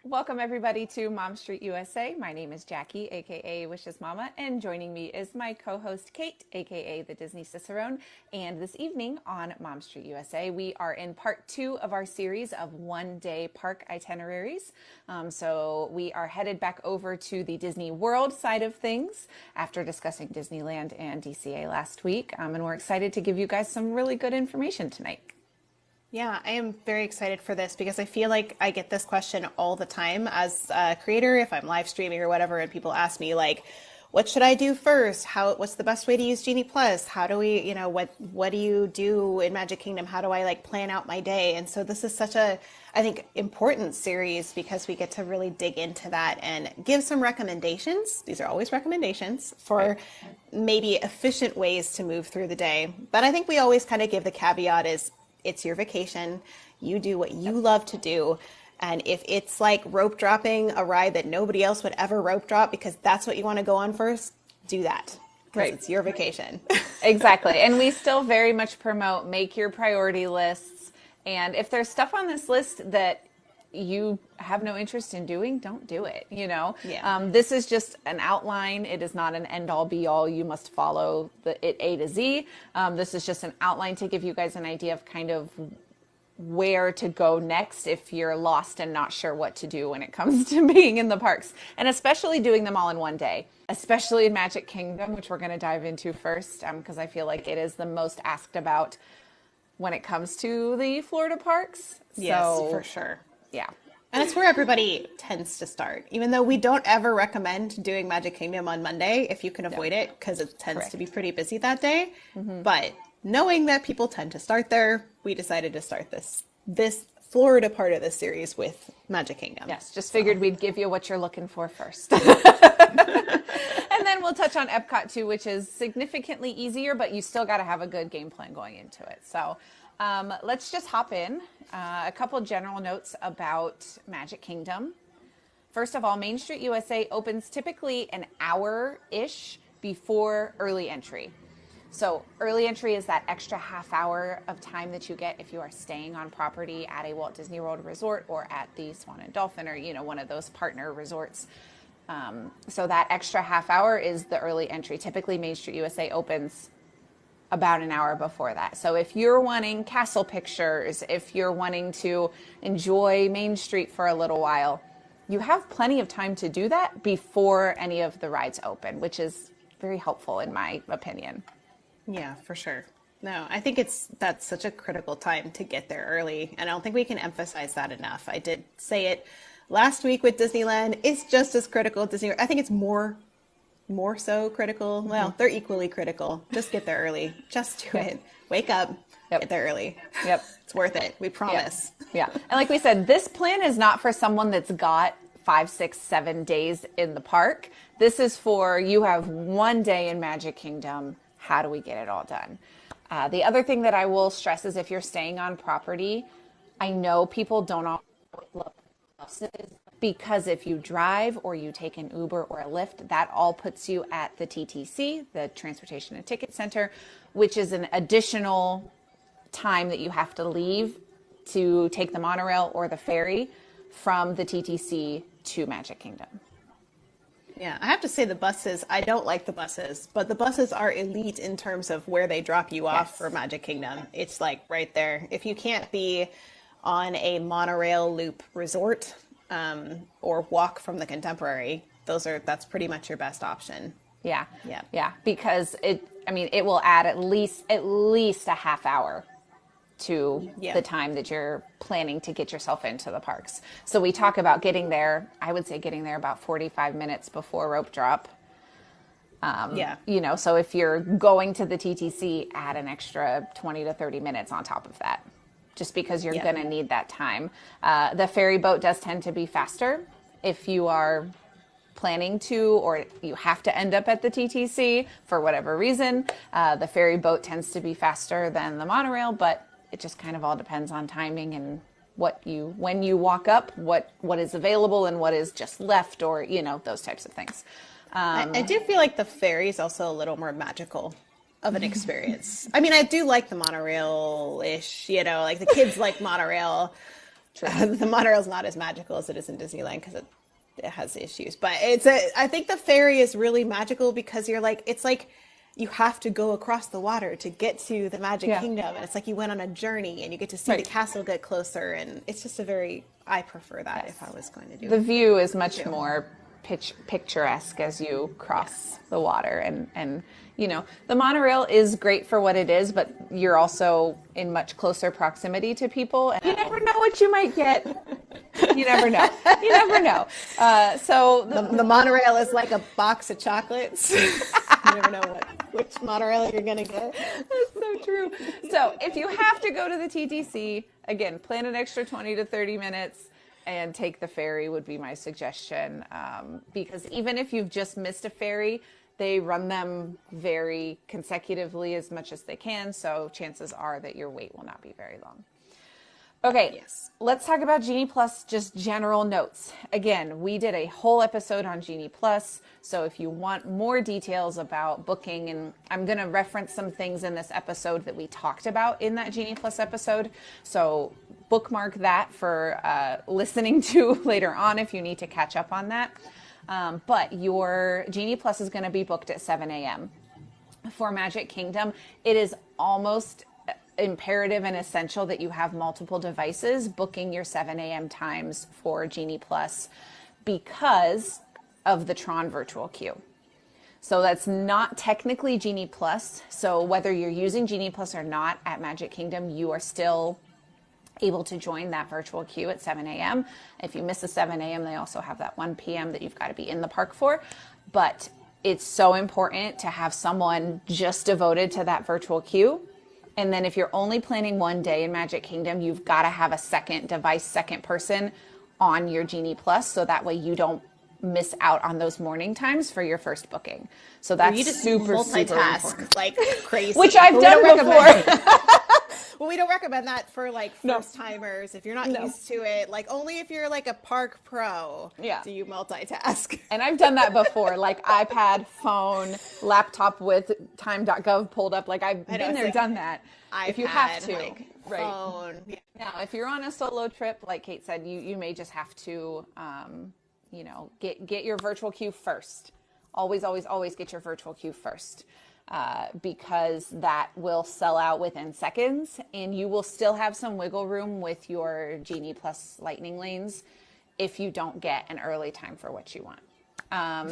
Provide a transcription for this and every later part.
Welcome everybody to Mom Street USA. My name is Jackie, aka Wishes Mama, and joining me is my co-host Kate, aka the Disney Cicerone. And this evening on Mom Street USA, we are in part 2 of our series of one-day park itineraries. So we are headed back over to the Disney World side of things after discussing Disneyland and DCA last week. And we're excited to give you guys some really good information tonight. Yeah, I am very excited for this because I feel like I get this question all the time as a creator, if I'm live streaming or whatever, and people ask me like, what should I do first? What's the best way to use Genie Plus? How do we, what do you do in Magic Kingdom? How do I like plan out my day? And so this is such a, I think, important series because we get to really dig into that and give some recommendations. These are always recommendations for maybe efficient ways to move through the day. But I think we always kind of give the caveat is, it's your vacation. You do what you love to do. And if it's like rope dropping a ride that nobody else would ever rope drop because that's what you want to go on first, do that. Because it's your vacation. Exactly. And we still very much promote make your priority lists. And if there's stuff on this list that you have no interest in doing, don't do it. This is just an outline. It is not an end all be all. You must follow it A to Z. This is just an outline to give you guys an idea of kind of where to go next if you're lost and not sure what to do when it comes to being in the parks, and especially doing them all in one day, especially in Magic Kingdom, which we're going to dive into first, because I feel like it is the most asked about when it comes to the Florida parks. Yes, for sure. Yeah. And it's where everybody tends to start, even though we don't ever recommend doing Magic Kingdom on Monday if you can avoid it, because it tends to be pretty busy that day. Mm-hmm. But knowing that people tend to start there, we decided to start this Florida part of the series with Magic Kingdom. Yes, just figured we'd give you what you're looking for first. And then we'll touch on Epcot too, which is significantly easier, but you still got to have a good game plan going into it. So let's just hop in. A couple general notes about Magic Kingdom. First of all, Main Street USA opens typically an hour-ish before early entry. So early entry is that extra half hour of time that you get if you are staying on property at a Walt Disney World resort or at the Swan and Dolphin or, one of those partner resorts. So that extra half hour is the early entry. Typically, Main Street USA opens about an hour before that. So if you're wanting castle pictures, if you're wanting to enjoy Main Street for a little while, you have plenty of time to do that before any of the rides open, which is very helpful in my opinion. Yeah, for sure. No, I think that's such a critical time to get there early. And I don't think we can emphasize that enough. I did say it last week with Disneyland. It's just as critical at Disney. I think it's more so critical. Well, they're equally critical. Just get there early. Just do it. Wake up. Get there early. Yep. It's worth it. We promise. Yeah. And like we said, this plan is not for someone that's got 5, 6, 7 days in the park. This is for you have one day in Magic Kingdom. How do we get it all done? The other thing that I will stress is if you're staying on property, I know people don't always love buses because if you drive or you take an Uber or a Lyft, that all puts you at the TTC, the Transportation and Ticket Center, which is an additional time that you have to leave to take the monorail or the ferry from the TTC to Magic Kingdom. Yeah, I have to say the buses, I don't like the buses, but the buses are elite in terms of where they drop you off for Magic Kingdom. It's like right there. If you can't be on a monorail loop resort or walk from the Contemporary, that's pretty much your best option. Yeah. Because it will add at least a half hour to the time that you're planning to get yourself into the parks. So we talk about getting there, I would say getting there about 45 minutes before rope drop. So if you're going to the TTC, add an extra 20 to 30 minutes on top of that, just because you're going to need that time. The ferry boat does tend to be faster if you are planning to, or you have to end up at the TTC for whatever reason. The ferry boat tends to be faster than the monorail, but it just kind of all depends on timing and when you walk up, what is available and what is just left, or those types of things. I do feel like the ferry is also a little more magical of an experience. I mean, I do like the monorail-ish, like the kids like monorail. The monorail is not as magical as it is in Disneyland because it has issues. But I think the ferry is really magical because it's like you have to go across the water to get to the Magic Kingdom, and it's like you went on a journey and you get to see the castle get closer, and it's just I prefer that if I was going to do it. The view is much more picturesque as you cross the water, and the monorail is great for what it is, but you're also in much closer proximity to people, and you never know what you might get. You never know. You never know. So the monorail is like a box of chocolates. You never know which monorail you're gonna get. That's so true. So if you have to go to the TTC, again, plan an extra 20 to 30 minutes. And take the ferry would be my suggestion, because even if you've just missed a ferry, they run them very consecutively as much as they can, so chances are that your wait will not be very long. Okay, Let's talk about Genie Plus, just general notes. Again, we did a whole episode on Genie Plus, so if you want more details about booking, and I'm going to reference some things in this episode that we talked about in that Genie Plus episode, so bookmark that for listening to later on if you need to catch up on that. But your Genie Plus is going to be booked at 7 a.m. For Magic Kingdom, it is almost imperative and essential that you have multiple devices booking your 7 a.m. times for Genie Plus because of the Tron virtual queue. So that's not technically Genie Plus. So whether you're using Genie Plus or not at Magic Kingdom, you are still able to join that virtual queue at 7 a.m. If you miss the 7 a.m., they also have that 1 p.m. that you've got to be in the park for. But it's so important to have someone just devoted to that virtual queue. And then if you're only planning one day in Magic Kingdom, you've got to have a second device, second person on your Genie Plus, so that way you don't miss out on those morning times for your first booking. So that's super important. Like crazy. Which I've done before. Well, we don't recommend that for first timers. If you're not used to it, only if you're like a park pro, do you multitask. And I've done that before, like iPad, phone, laptop with time.gov pulled up. I've been there, done that. iPad, if you have to, phone. Yeah. Now, if you're on a solo trip, like Kate said, you may just have to, get your virtual queue first. Always, always, always get your virtual queue first. Because that will sell out within seconds, and you will still have some wiggle room with your Genie Plus lightning lanes if you don't get an early time for what you want.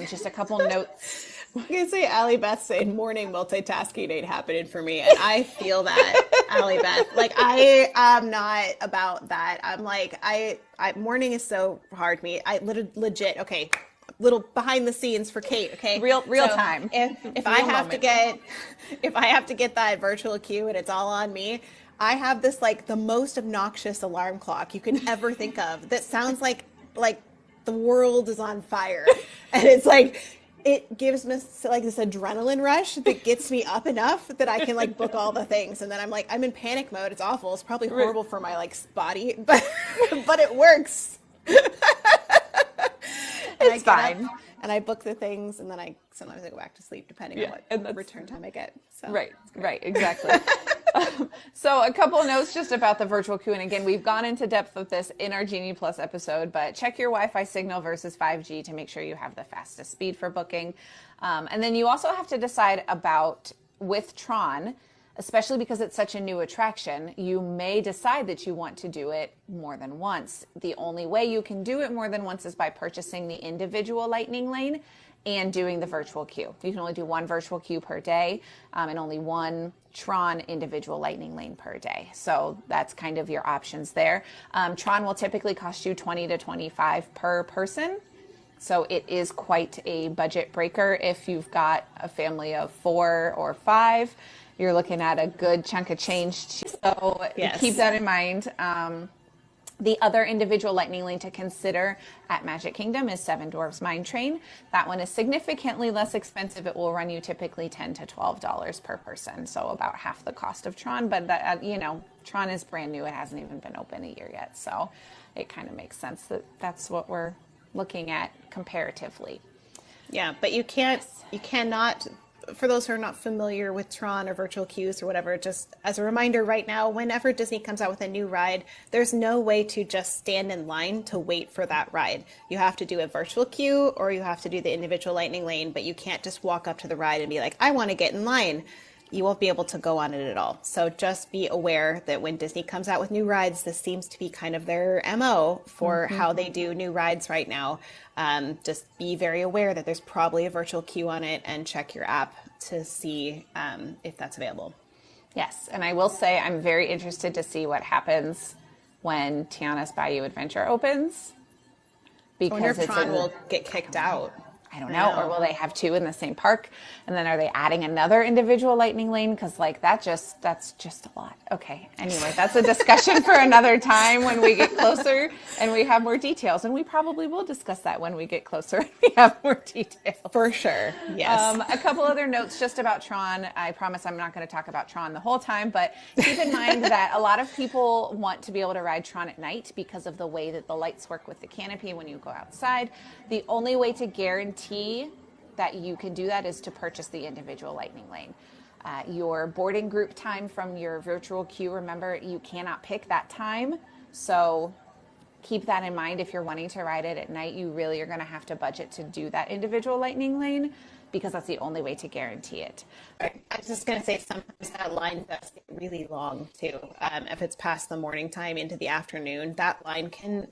Just a couple notes. I'm going to say Allie Beth said morning multitasking ain't happening for me, and I feel that, Allie Beth. I am not about that. I'm morning is so hard for me. I legit, okay. Little behind the scenes for Kate, okay? Real time. If I have to get that virtual queue and it's all on me, I have this the most obnoxious alarm clock you can ever think of that sounds like the world is on fire. And it's it gives me this adrenaline rush that gets me up enough that I can book all the things, and then I'm in panic mode. It's awful. It's probably horrible for my body, but it works. It's fine. And I book the things, and then sometimes I go back to sleep depending on what return time I get. So right, exactly. So a couple notes just about the virtual queue. And again, we've gone into depth with this in our Genie Plus episode, but check your Wi-Fi signal versus 5G to make sure you have the fastest speed for booking. And then you also have to decide about, with Tron, especially because it's such a new attraction, you may decide that you want to do it more than once. The only way you can do it more than once is by purchasing the individual lightning lane and doing the virtual queue. You can only do one virtual queue per day, and only one Tron individual lightning lane per day. So that's kind of your options there. Tron will typically cost you $20 to $25 per person. So it is quite a budget breaker if you've got a family of 4 or 5. You're looking at a good chunk of change. So keep that in mind. The other individual lightning lane to consider at Magic Kingdom is Seven Dwarfs Mine Train. That one is significantly less expensive. It will run you typically $10 to $12 per person, so about half the cost of Tron. But that, Tron is brand new. It hasn't even been open a year yet, so it kind of makes sense that that's what we're looking at comparatively. Yeah, but you cannot for those who are not familiar with Tron or virtual queues or whatever, just as a reminder right now, whenever Disney comes out with a new ride, there's no way to just stand in line to wait for that ride. You have to do a virtual queue or you have to do the individual lightning lane, but you can't just walk up to the ride and be like, I want to get in line. You won't be able to go on it at all. So just be aware that when Disney comes out with new rides, this seems to be kind of their MO for how they do new rides right now. Just be very aware that there's probably a virtual queue on it and check your app to see if that's available. Yes, and I will say I'm very interested to see what happens when Tiana's Bayou Adventure opens. Because I wonder if Tron will get kicked out. I don't know. Or will they have two in the same park? And then are they adding another individual lightning lane? Because like that's just a lot. Okay. Anyway, that's a discussion for another time when we get closer and we have more details. And we probably will discuss that when we get closer and we have more details. For sure. Yes. A couple other notes just about Tron. I promise I'm not going to talk about Tron the whole time, but keep in mind that a lot of people want to be able to ride Tron at night because of the way that the lights work with the canopy when you go outside. The only way to guarantee that you can do that is to purchase the individual lightning lane. Your boarding group time from your virtual queue, remember, you cannot pick that time. So keep that in mind. If you're wanting to ride it at night, you really are going to have to budget to do that individual lightning lane because that's the only way to guarantee it. I was just going to say sometimes that line does get really long too. If it's past the morning time into the afternoon, that line can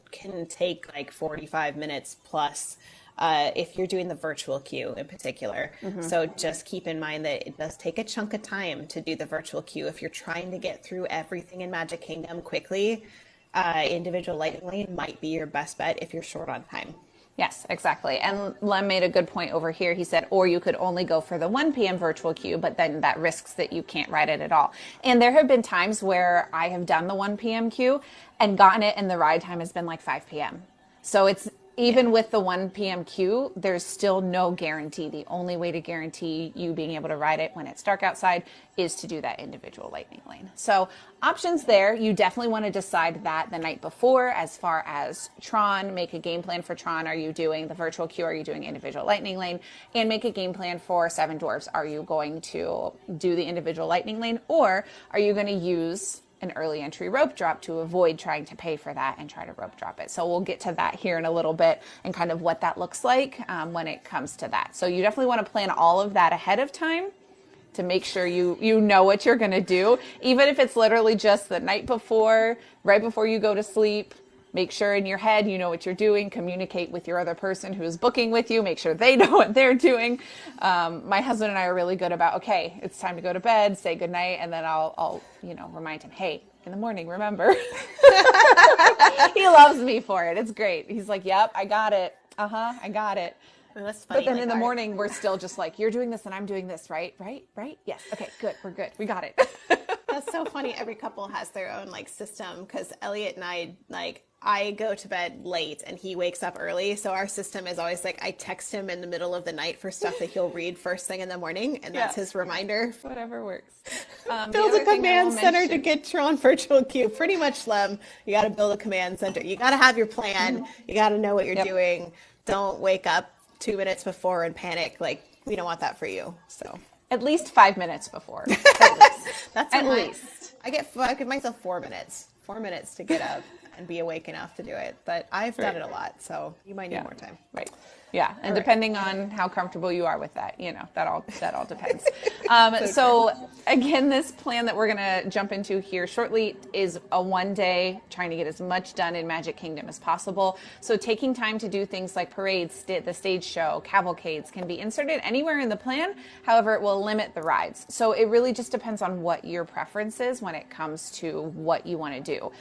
take like 45 minutes plus. If you're doing the virtual queue in particular. So just keep in mind that it does take a chunk of time to do the virtual queue. If you're trying to get through everything in Magic Kingdom quickly, individual lightning lane might be your best bet if you're short on time. Yes, exactly. And Lem made a good point over here. He said, or you could only go for the 1 p.m. virtual queue, but then that risks that you can't ride it at all. And there have been times where I have done the 1 p.m. queue and gotten it and the ride time has been like 5 p.m. So it's even with the 1 p.m. queue, there's still no guarantee. The only way to guarantee you being able to ride it when it's dark outside is to do that individual lightning lane. So options there. You definitely want to decide that the night before. As far as Tron, make a game plan for Tron. Are you doing the virtual queue? Are you doing individual lightning lane? And make a game plan for Seven Dwarfs. Are you going to do the individual lightning lane, or are you going to use an early entry rope drop to avoid trying to pay for that and try to rope drop it? So we'll get to that here in a little bit and kind of what that looks like when it comes to that. So you definitely want to plan all of that ahead of time to make sure you know what you're going to do, even if it's literally just the night before, right before you go to sleep. Make sure in your head you know what you're doing. Communicate with your other person who is booking with you. Make sure they know what they're doing. My husband and I are really good about, okay, it's time to go to bed, say goodnight, and then I'll remind him, hey, in the morning, remember. He loves me for it. It's great. He's like, yep, I got it. I got it. Well, that's funny. But then in the morning, we're still just like, you're doing this and I'm doing this, right? Right? Yes. Okay, good. We're good. We got it. That's so funny. Every couple has their own system, because Elliot and I go to bed late and he wakes up early. So our system is always I text him in the middle of the night for stuff that he'll read first thing in the morning. And that's his reminder. Whatever works. Build a command center to get Tron virtual queue. Pretty much, Lem, you got to build a command center. You got to have your plan. You got to know what you're doing. Don't wake up 2 minutes before and panic. We don't want that for you. So at least 5 minutes before. At least. That's at least. I give myself 4 minutes. 4 minutes to get up and be awake enough to do it. But I've done it a lot, so you might need more time. Right. Yeah, and depending on how comfortable you are with that, that all depends. So again, this plan that we're going to jump into here shortly is a 1 day, trying to get as much done in Magic Kingdom as possible. So taking time to do things like parades, the stage show, cavalcades can be inserted anywhere in the plan. However, it will limit the rides. So it really just depends on what your preference is when it comes to what you want to do.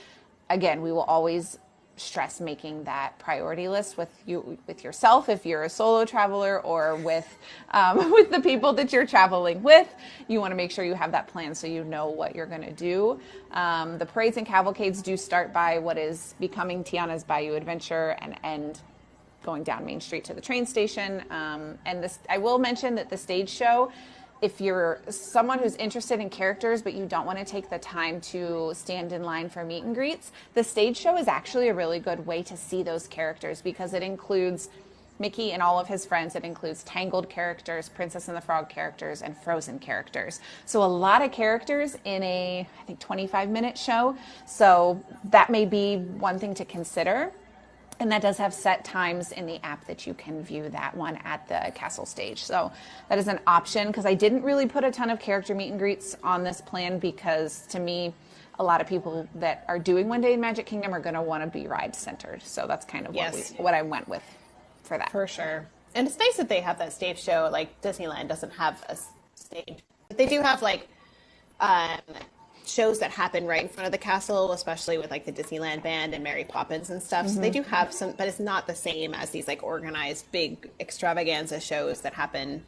Again, we will always stress making that priority list with yourself if you're a solo traveler, or with the people that you're traveling with. You want to make sure you have that plan so you know what you're going to do. The parades and cavalcades do start by what is becoming Tiana's Bayou Adventure and end going down Main Street to the train station. And I will mention that the stage show, if you're someone who's interested in characters but you don't want to take the time to stand in line for meet and greets, the stage show is actually a really good way to see those characters, because it includes Mickey and all of his friends. It includes Tangled characters, Princess and the Frog characters, and Frozen characters. So a lot of characters in a, I think, 25-minute show. So that may be one thing to consider. And that does have set times in the app that you can view that one at the castle stage. So that is an option, because I didn't really put a ton of character meet and greets on this plan, because to me, a lot of people that are doing One Day in Magic Kingdom are going to want to be ride centered. So that's kind of what I went with for that. For sure. And it's nice that they have that stage show. Like Disneyland doesn't have a stage, but they do have like shows that happen right in front of the castle, especially with like the Disneyland band and Mary Poppins and stuff. So they do have some, but it's not the same as these like organized big extravaganza shows that happen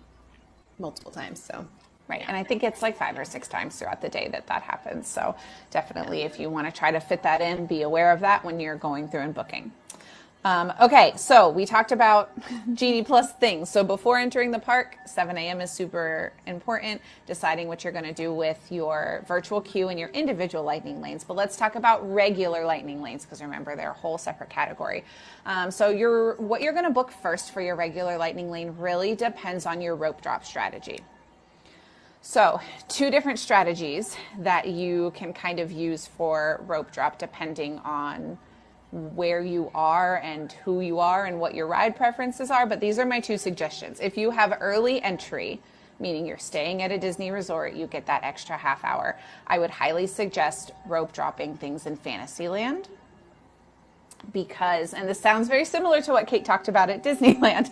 multiple times. So right. And I think it's like 5 or 6 times throughout the day that happens. So definitely, if you want to try to fit that in, be aware of that when you're going through and booking. Okay, so we talked about Genie Plus things. So before entering the park, 7 a.m. is super important, deciding what you're going to do with your virtual queue and your individual lightning lanes. But let's talk about regular lightning lanes, because remember, they're a whole separate category. So what you're going to book first for your regular lightning lane really depends on your rope drop strategy. So 2 different strategies that you can kind of use for rope drop depending on where you are and who you are and what your ride preferences are. But these are my 2 suggestions. If you have early entry, meaning you're staying at a Disney resort, you get that extra half hour, I would highly suggest rope dropping things in Fantasyland. Because, and this sounds very similar to what Kate talked about at Disneyland,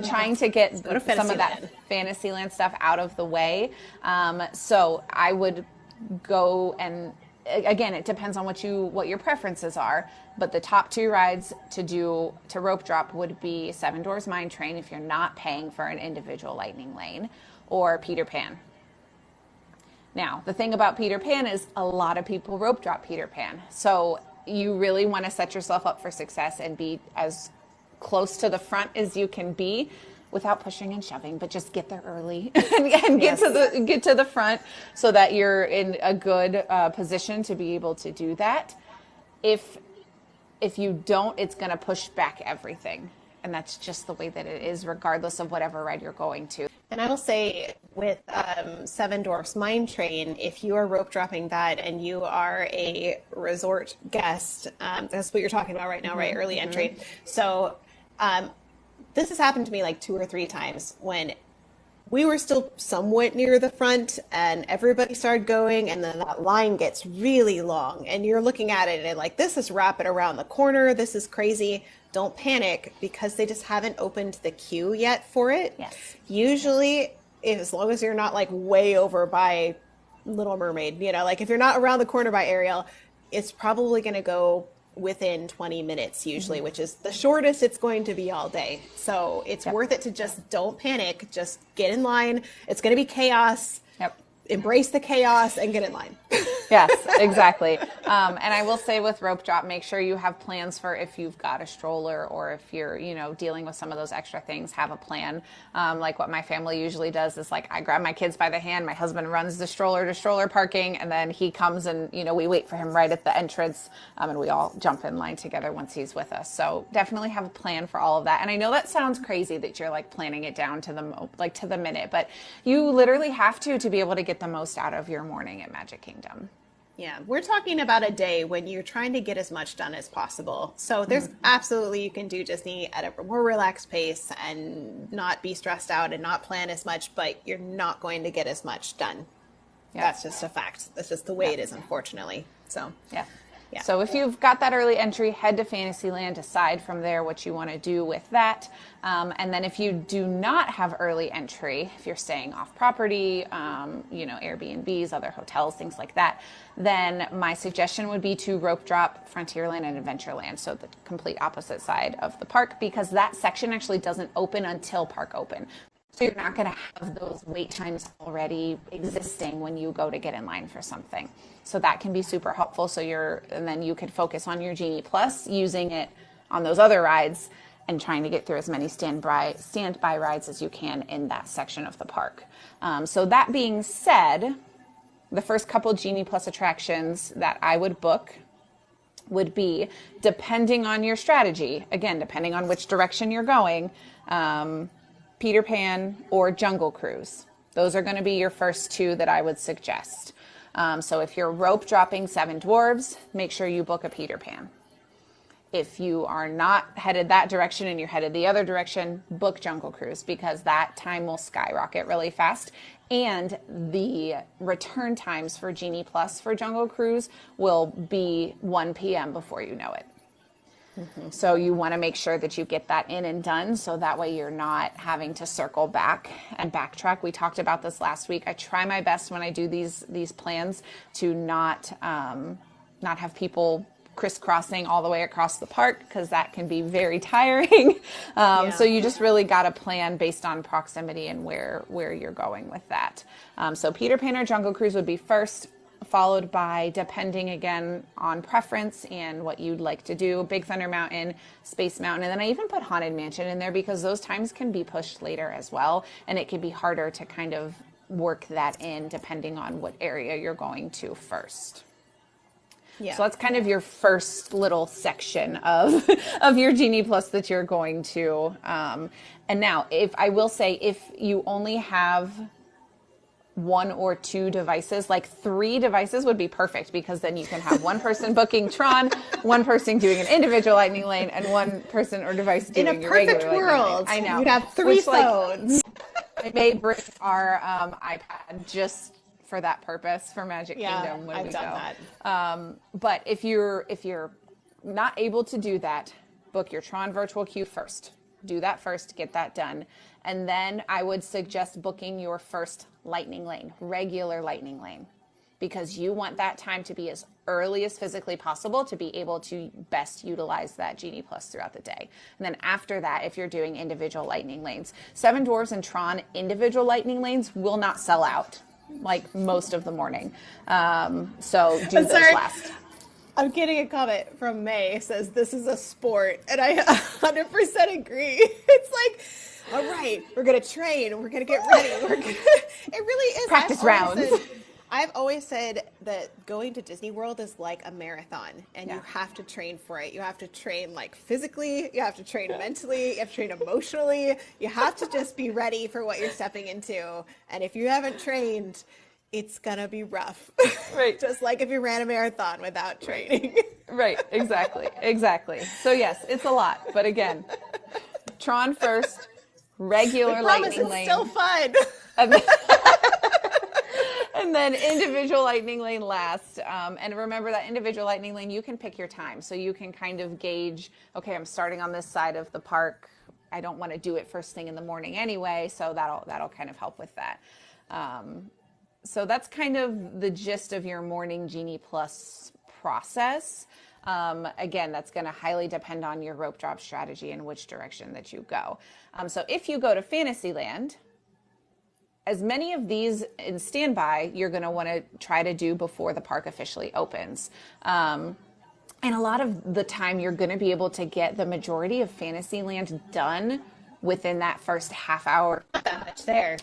trying to get some of that Fantasyland stuff out of the way. So I would go, and again, it depends on what your preferences are, but the top 2 rides to rope drop would be Seven Dwarfs Mine Train if you're not paying for an individual lightning lane, or Peter Pan. Now, the thing about Peter Pan is a lot of people rope drop Peter Pan. So you really want to set yourself up for success and be as close to the front as you can be without pushing and shoving, but just get there early and get to the front so that you're in a good position to be able to do that. If you don't, it's going to push back everything. And that's just the way that it is, regardless of whatever ride you're going to. And I will say with Seven Dwarfs Mine Train, if you are rope dropping that and you are a resort guest, that's what you're talking about right now, right? Early entry. So this has happened to me like 2 or 3 times when we were still somewhat near the front and everybody started going, and then that line gets really long and you're looking at it and like, this is rapid around the corner. This is crazy. Don't panic, because they just haven't opened the queue yet for it. Yes. Usually, as long as you're not like way over by Little Mermaid, like if you're not around the corner by Ariel, it's probably going to go within 20 minutes usually, which is the shortest it's going to be all day. So it's worth it to just don't panic, just get in line. It's going to be chaos. Embrace the chaos and get in line. Yes, exactly. And I will say with rope drop, make sure you have plans for if you've got a stroller or if you're, dealing with some of those extra things, have a plan. Like what my family usually does is like, I grab my kids by the hand, my husband runs the stroller to stroller parking, and then he comes and, we wait for him right at the entrance, and we all jump in line together once he's with us. So definitely have a plan for all of that. And I know that sounds crazy that you're like planning it down to the minute, but you literally have to be able to get the most out of your morning at Magic Kingdom. Yeah, we're talking about a day when you're trying to get as much done as possible. So there's absolutely, you can do Disney at a more relaxed pace and not be stressed out and not plan as much, but you're not going to get as much done. Yeah. That's just a fact. That's just the way it is, unfortunately. So, yeah. So if you've got that early entry, head to Fantasyland, decide from there what you want to do with that. And then if you do not have early entry, if you're staying off property, Airbnbs, other hotels, things like that, then my suggestion would be to rope drop Frontierland and Adventureland, so the complete opposite side of the park, because that section actually doesn't open until park open. So you're not going to have those wait times already existing when you go to get in line for something. So that can be super helpful. And then you could focus on your Genie Plus, using it on those other rides and trying to get through as many standby rides as you can in that section of the park. So that being said, the first couple Genie Plus attractions that I would book would be, depending on your strategy, again, depending on which direction you're going, Peter Pan or Jungle Cruise. Those are going to be your first two that I would suggest. So if you're rope dropping Seven Dwarves, make sure you book a Peter Pan. If you are not headed that direction and you're headed the other direction, book Jungle Cruise, because that time will skyrocket really fast. And the return times for Genie Plus for Jungle Cruise will be 1 p.m. before you know it. Mm-hmm. So you want to make sure that you get that in and done, so that way you're not having to circle back and backtrack. We talked about this last week. I try my best when I do these plans to not have people crisscrossing all the way across the park, because that can be very tiring. So you just really got to plan based on proximity and where you're going with that. So Peter Pan or Jungle Cruise would be first, followed by, depending again on preference and what you'd like to do, Big Thunder Mountain, Space Mountain, and then I even put Haunted Mansion in there because those times can be pushed later as well, and it can be harder to kind of work that in depending on what area you're going to first. Yeah. So that's kind of your first little section of your Genie Plus that you're going to. And now, if you only have 1 or 2 devices, like 3 devices would be perfect, because then you can have one person booking Tron, one person doing an individual Lightning Lane, and one person or device doing your regular Lightning Lane. In a perfect world, I know. You'd have 3 phones. I may bring our iPad just for that purpose for Magic Kingdom when we go. That. But if you're not able to do that, book your Tron virtual queue first. Do that first, get that done. And then I would suggest booking your first Lightning Lane, regular Lightning Lane, because you want that time to be as early as physically possible to be able to best utilize that Genie Plus throughout the day. And then after that, if you're doing individual Lightning Lanes, Seven Dwarfs and Tron individual Lightning Lanes will not sell out like most of the morning. So do those last. I'm getting a comment from May. It says, this is a sport. And I 100% agree. It's like, all right, we're going to train. We're going to get ready. It really is. Practice rounds. I've always said that going to Disney World is like a marathon, and you have to train for it. You have to train like physically, you have to train mentally, you have to train emotionally. You have to just be ready for what you're stepping into. And if you haven't trained, it's gonna be rough. Right. Just like if you ran a marathon without training. Right, exactly. So yes, it's a lot. But again, Tron first, regular Lightning Lane. It's still fun. And then individual Lightning Lane last. And remember that individual Lightning Lane, you can pick your time. So you can kind of gauge, okay, I'm starting on this side of the park. I don't want to do it first thing in the morning anyway. So that'll kind of help with that. So that's kind of the gist of your morning Genie Plus process. Again, that's going to highly depend on your rope drop strategy and which direction that you go. So if you go to Fantasyland, as many of these in standby, you're going to want to try to do before the park officially opens. And a lot of the time, you're going to be able to get the majority of Fantasyland done within that first half hour. Not that much there.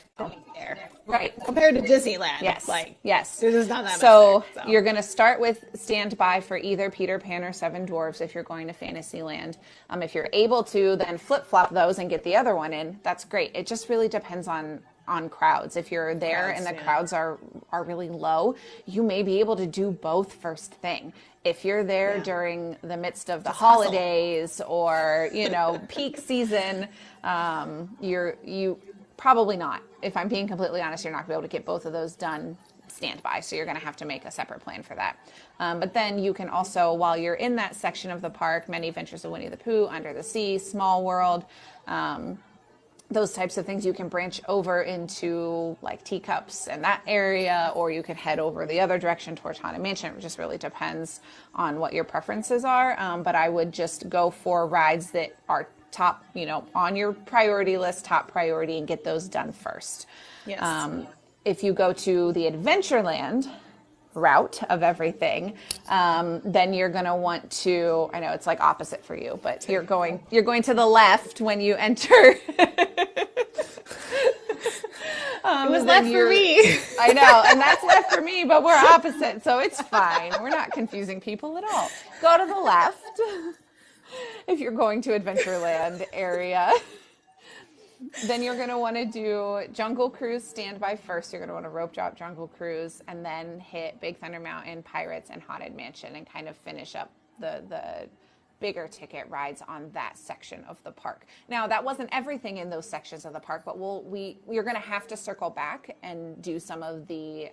Right. Compared to Disneyland. Yes. Yes. There's not that much there, so you're going to start with standby for either Peter Pan or Seven Dwarfs if you're going to Fantasyland. If you're able to, then flip-flop those and get the other one in. That's great. It just really depends on crowds. If you're there and the crowds are really low, you may be able to do both first thing. If you're there during the midst of the holidays or, peak season, you probably not. If I'm being completely honest, you're not going to be able to get both of those done standby. So you're going to have to make a separate plan for that. But then you can also, while you're in that section of the park, Many Adventures of Winnie the Pooh, Under the Sea, Small World, those types of things, you can branch over into like teacups and that area, or you could head over the other direction towards Haunted Mansion. It just really depends on what your preferences are. But I would just go for rides that are top, on your priority list, top priority, and get those done first. Yes. If you go to the Adventureland route of everything, then you're going to want to, I know it's like opposite for you, but you're going to the left when you enter. It was left for me. I know, and that's left for me, but we're opposite, so it's fine. We're not confusing people at all. Go to the left if you're going to Adventureland area. Then you're going to want to do Jungle Cruise Standby first. You're going to want to rope drop Jungle Cruise and then hit Big Thunder Mountain, Pirates, and Haunted Mansion and kind of finish up the bigger ticket rides on that section of the park. Now, that wasn't everything in those sections of the park, but we're going to have to circle back and do some of the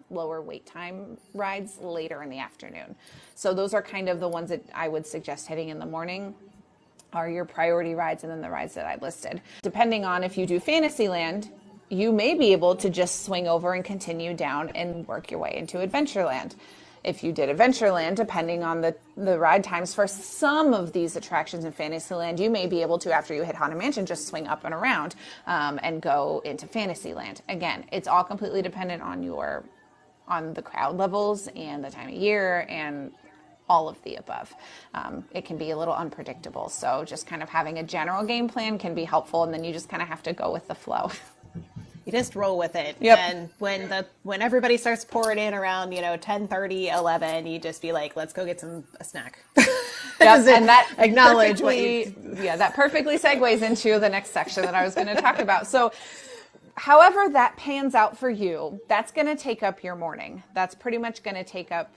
lower wait time rides later in the afternoon. So those are kind of the ones that I would suggest hitting in the morning are your priority rides and then the rides that I listed. Depending on if you do Fantasyland, you may be able to just swing over and continue down and work your way into Adventureland. If you did Adventureland, depending on the ride times for some of these attractions in Fantasyland, you may be able to, after you hit Haunted Mansion, just swing up and around and go into Fantasyland. Again, it's all completely dependent on the crowd levels and the time of year and all of the above. It can be a little unpredictable. So just kind of having a general game plan can be helpful, and then you just kind of have to go with the flow. You just roll with it. Yep. And when everybody starts pouring in around, 10:30, 11, you just be like, let's go get a snack. Yep. And that acknowledge that perfectly segues into the next section that I was going to talk about. So however that pans out for you, that's going to take up your morning. That's pretty much going to take up,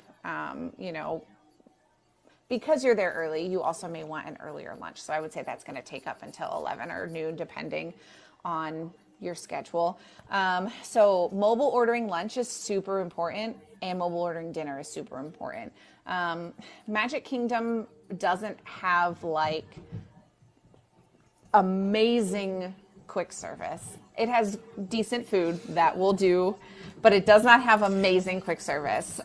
because you're there early, you also may want an earlier lunch. So I would say that's going to take up until 11 or noon, depending on your schedule. So mobile ordering lunch is super important, and mobile ordering dinner is super important. Magic Kingdom doesn't have like amazing quick service. It has decent food that will do, but it does not have amazing quick service.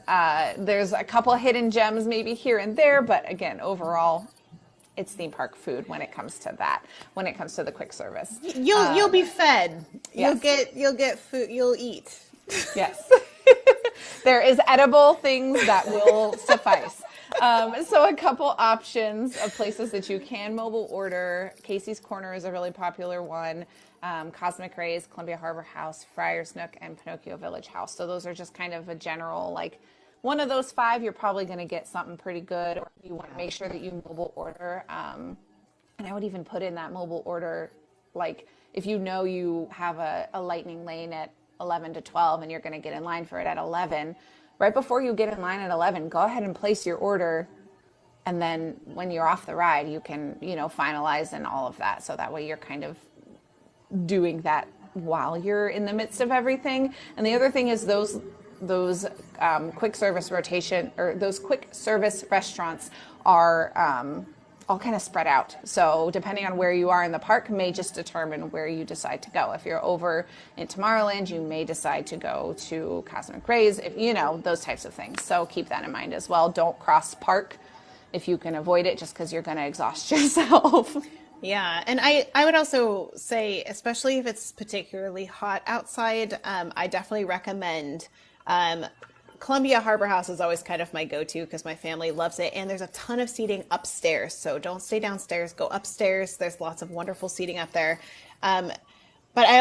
There's a couple hidden gems maybe here and there, but again, overall, it's theme park food when it comes to that. When it comes to the quick service, you'll be fed. Yes. You'll get food. You'll eat. Yes, there is edible things that will suffice. So a couple options of places that you can mobile order. Casey's Corner is a really popular one. Cosmic Rays, Columbia Harbor House, Friar's Nook, and Pinocchio Village House. So those are just kind of a general, like, one of those five, you're probably going to get something pretty good, or you want to make sure that you mobile order. And I would even put in that mobile order, like if you know you have a lightning lane at 11 to 12 and you're going to get in line for it at 11, right before you get in line at 11, go ahead and place your order. And then when you're off the ride, you can, finalize and all of that. So that way you're kind of doing that while you're in the midst of everything. And the other thing is those quick service rotation, or those quick service restaurants are all kind of spread out. So depending on where you are in the park may just determine where you decide to go. If you're over in Tomorrowland, you may decide to go to Cosmic Rays, those types of things. So keep that in mind as well. Don't cross park if you can avoid it, just because you're going to exhaust yourself. Yeah, and I would also say, especially if it's particularly hot outside, I definitely recommend Columbia Harbor House is always kind of my go-to because my family loves it, and there's a ton of seating upstairs, so don't stay downstairs, go upstairs. There's lots of wonderful seating up there. But I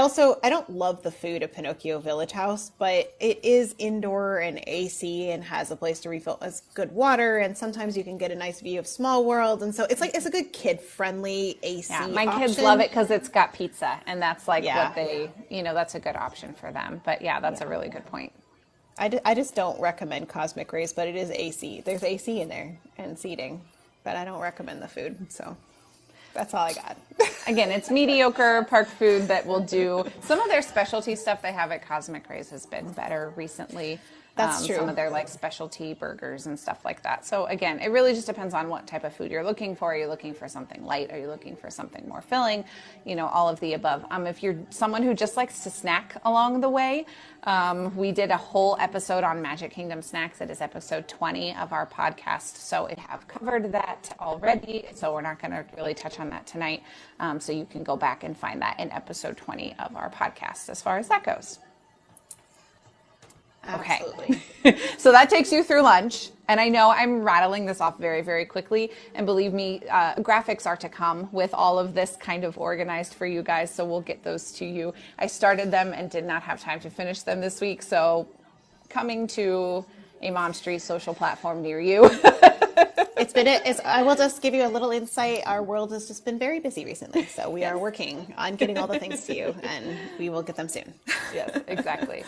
don't love the food at Pinocchio Village House, but it is indoor and AC and has a place to refill. It's good water, and sometimes you can get a nice view of Small World, and so it's a good kid-friendly AC Yeah, my option. kids love it because it's got pizza, and that's what they, that's a good option for them. But yeah, that's a really good point. I just don't recommend Cosmic Rays, but it is AC. There's AC in there and seating, but I don't recommend the food, so that's all I got. Again, it's mediocre park food that will do. Some of their specialty stuff they have at Cosmic Rays has been better recently. That's true. Some of their specialty burgers and stuff like that. So again, it really just depends on what type of food you're looking for. Are you looking for something light? Are you looking for something more filling? All of the above. If you're someone who just likes to snack along the way, we did a whole episode on Magic Kingdom snacks. It is episode 20 of our podcast. So I have covered that already. So we're not going to really touch on that tonight. So you can go back and find that in episode 20 of our podcast as far as that goes. Absolutely. Okay. So that takes you through lunch. And I know I'm rattling this off very, very quickly. And believe me, graphics are to come with all of this kind of organized for you guys. So we'll get those to you. I started them and did not have time to finish them this week. So coming to a Mom Street social platform near you. I will just give you a little insight. Our world has just been very busy recently. So we are working on getting all the things to you, and we will get them soon. Yes, exactly.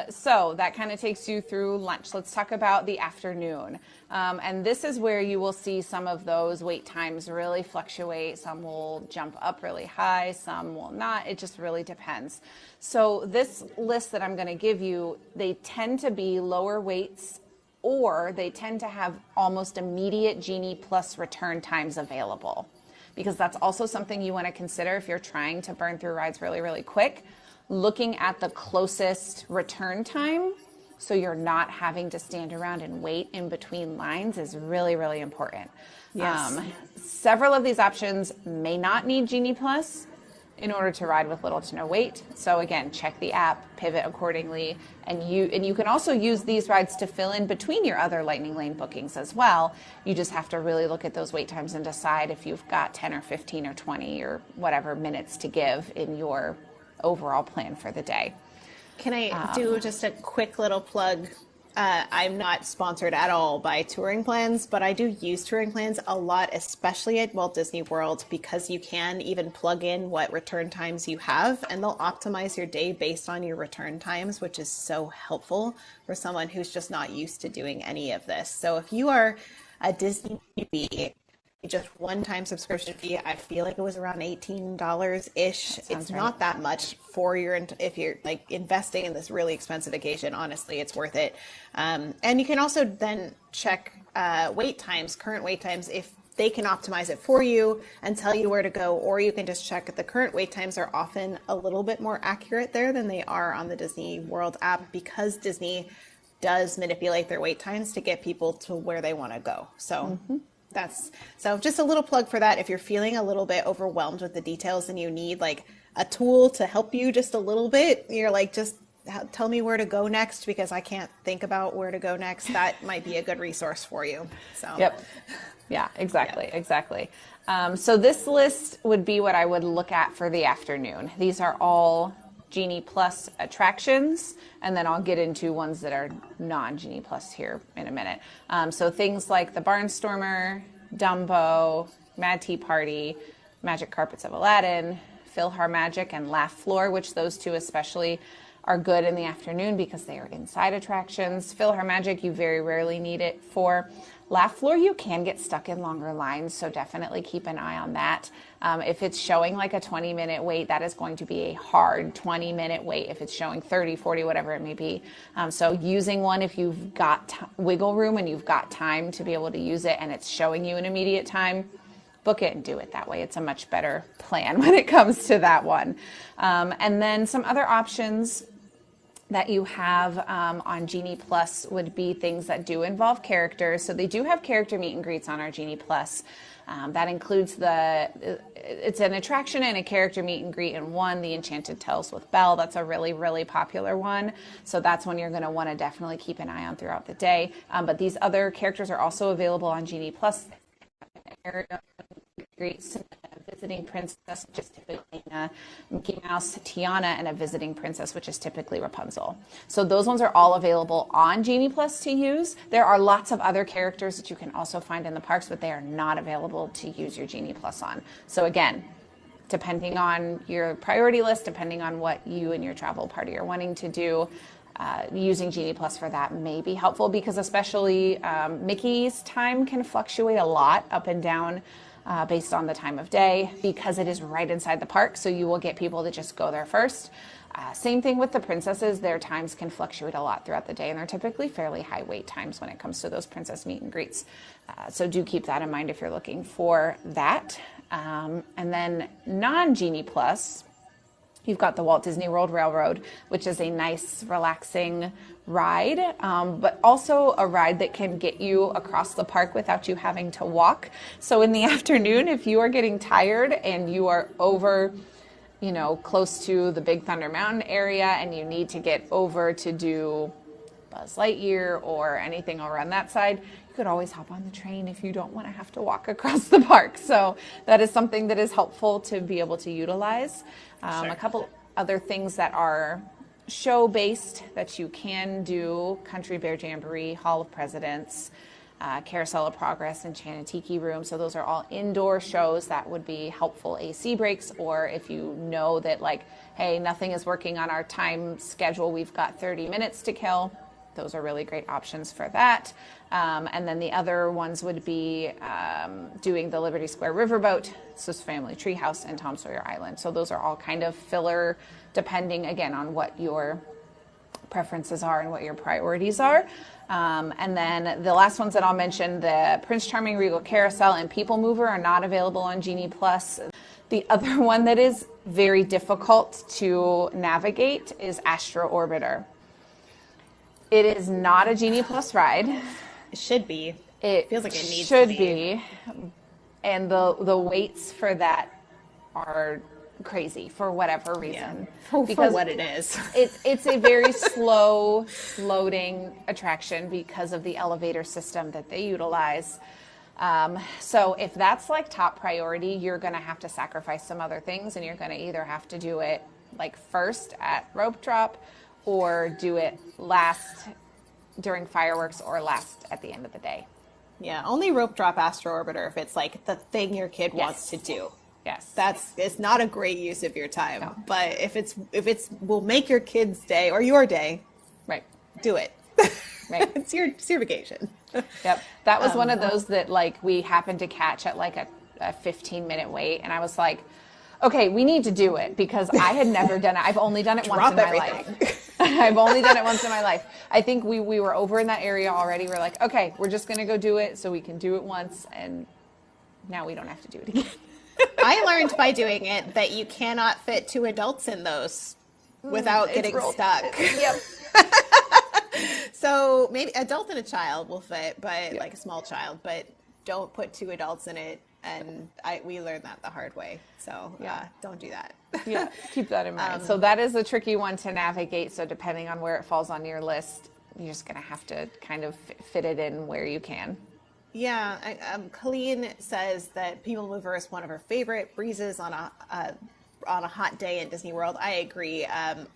So that kind of takes you through lunch. Let's talk about the afternoon. And this is where you will see some of those wait times really fluctuate. Some will jump up really high, some will not. It just really depends. So this list that I'm going to give you, they tend to be lower waits, or they tend to have almost immediate Genie Plus return times available, because that's also something you want to consider if you're trying to burn through rides really, really quick. Looking at the closest return time, so you're not having to stand around and wait in between lines, is really, really important. Yes. Several of these options may not need Genie Plus in order to ride with little to no wait. So again, check the app, pivot accordingly, and you can also use these rides to fill in between your other Lightning Lane bookings as well. You just have to really look at those wait times and decide if you've got 10 or 15 or 20 or whatever minutes to give in your overall plan for the day. Can I do just a quick little plug? I'm not sponsored at all by touring plans, but I do use touring plans a lot, especially at Walt Disney World, because you can even plug in what return times you have, and they'll optimize your day based on your return times, which is so helpful for someone who's just not used to doing any of this. So if you are a Disney newbie, just one-time subscription fee, I feel like it was around $18-ish. It's not that much for if you're like investing in this really expensive occasion. Honestly, it's worth it. And you can also then check wait times, current wait times, if they can optimize it for you and tell you where to go, or you can just check the current wait times are often a little bit more accurate there than they are on the Disney World app, because Disney does manipulate their wait times to get people to where they want to go. So so just a little plug for that. If you're feeling a little bit overwhelmed with the details and you need like a tool to help you just a little bit, you're like, just tell me where to go next, because I can't think about where to go next. That might be a good resource for you. So Yep. Yeah, exactly. So this list would be what I would look at for the afternoon. These are all Genie Plus attractions, and then I'll get into ones that are non-Genie Plus here in a minute. So things like the Barnstormer, Dumbo, Mad Tea Party, Magic Carpets of Aladdin, PhilharMagic, and Laugh Floor, which those two especially are good in the afternoon because they are inside attractions. PhilharMagic, you very rarely need it for. Laugh Floor, you can get stuck in longer lines, so definitely keep an eye on that. If it's showing like a 20-minute wait, that is going to be a hard 20-minute wait if it's showing 30, 40, whatever it may be. So using one if you've got wiggle room and you've got time to be able to use it and it's showing you an immediate time, book it and do it that way. It's a much better plan when it comes to that one. And then some other options that you have on Genie Plus would be things that do involve characters. So they do have character meet and greets on our Genie Plus. That includes it's an attraction and a character meet and greet in one, the Enchanted Tales with Belle. That's a really, really popular one. So that's one you're going to want to definitely keep an eye on throughout the day. But these other characters are also available on Genie Plus. A visiting princess, which is typically Mickey Mouse, Tiana, and a visiting princess, which is typically Rapunzel. So those ones are all available on Genie Plus to use. There are lots of other characters that you can also find in the parks, but they are not available to use your Genie Plus on. So again, depending on your priority list, depending on what you and your travel party are wanting to do, using Genie Plus for that may be helpful, because especially Mickey's time can fluctuate a lot up and down based on the time of day, because it is right inside the park. So you will get people that just go there first. Same thing with the princesses. Their times can fluctuate a lot throughout the day, and they're typically fairly high wait times when it comes to those princess meet and greets. So do keep that in mind if you're looking for that. And then non-Genie Plus, you've got the Walt Disney World Railroad, which is a nice, relaxing ride, but also a ride that can get you across the park without you having to walk. So in the afternoon, if you are getting tired and you are over, close to the Big Thunder Mountain area and you need to get over to do Buzz Lightyear or anything over on that side, you could always hop on the train if you don't want to have to walk across the park. So that is something that is helpful to be able to utilize. A couple other things that are show-based that you can do: Country Bear Jamboree, Hall of Presidents, Carousel of Progress, and Tiki Room. So those are all indoor shows that would be helpful AC breaks, or if you know that, like, hey, nothing is working on our time schedule, we've got 30 minutes to kill. Those are really great options for that. And then the other ones would be doing the Liberty Square Riverboat, Swiss Family Treehouse, and Tom Sawyer Island. So those are all kind of filler, depending, again, on what your preferences are and what your priorities are. And then the last ones that I'll mention, the Prince Charming Regal Carousel and People Mover, are not available on Genie Plus. The other one that is very difficult to navigate is Astro Orbiter. It is not a Genie Plus ride. It should be. It feels like it needs should to be. And the waits for that are crazy for whatever reason. Yeah. For what it is. It's a very slow loading attraction because of the elevator system that they utilize. So if that's like top priority, you're going to have to sacrifice some other things, and you're going to either have to do it like first at rope drop, or do it last during fireworks, or last at the end of the day. Yeah, only rope drop Astro Orbiter if it's like the thing your kid wants to do. Yes. It's not a great use of your time. No. But if it's will make your kid's day or your day, right, do it. Right. It's your vacation. Yep. That was one of those that, like, we happened to catch at like a 15-minute wait, and I was like, okay, we need to do it, because I had never done it. I've only done it once in my life. I've only done it once in my life. I think we were over in that area already. We're like, okay, we're just going to go do it so we can do it once, and now we don't have to do it again. I learned by doing it that you cannot fit 2 adults in those without getting stuck. Yep. So maybe adult and a child will fit, but like a small child, but don't put 2 adults in it. And we learned that the hard way. So don't do that. Yeah, keep that in mind. So that is a tricky one to navigate. So depending on where it falls on your list, you're just going to have to kind of fit it in where you can. Yeah, Colleen says that People Mover is one of her favorite breezes on a hot day in Disney World. I agree.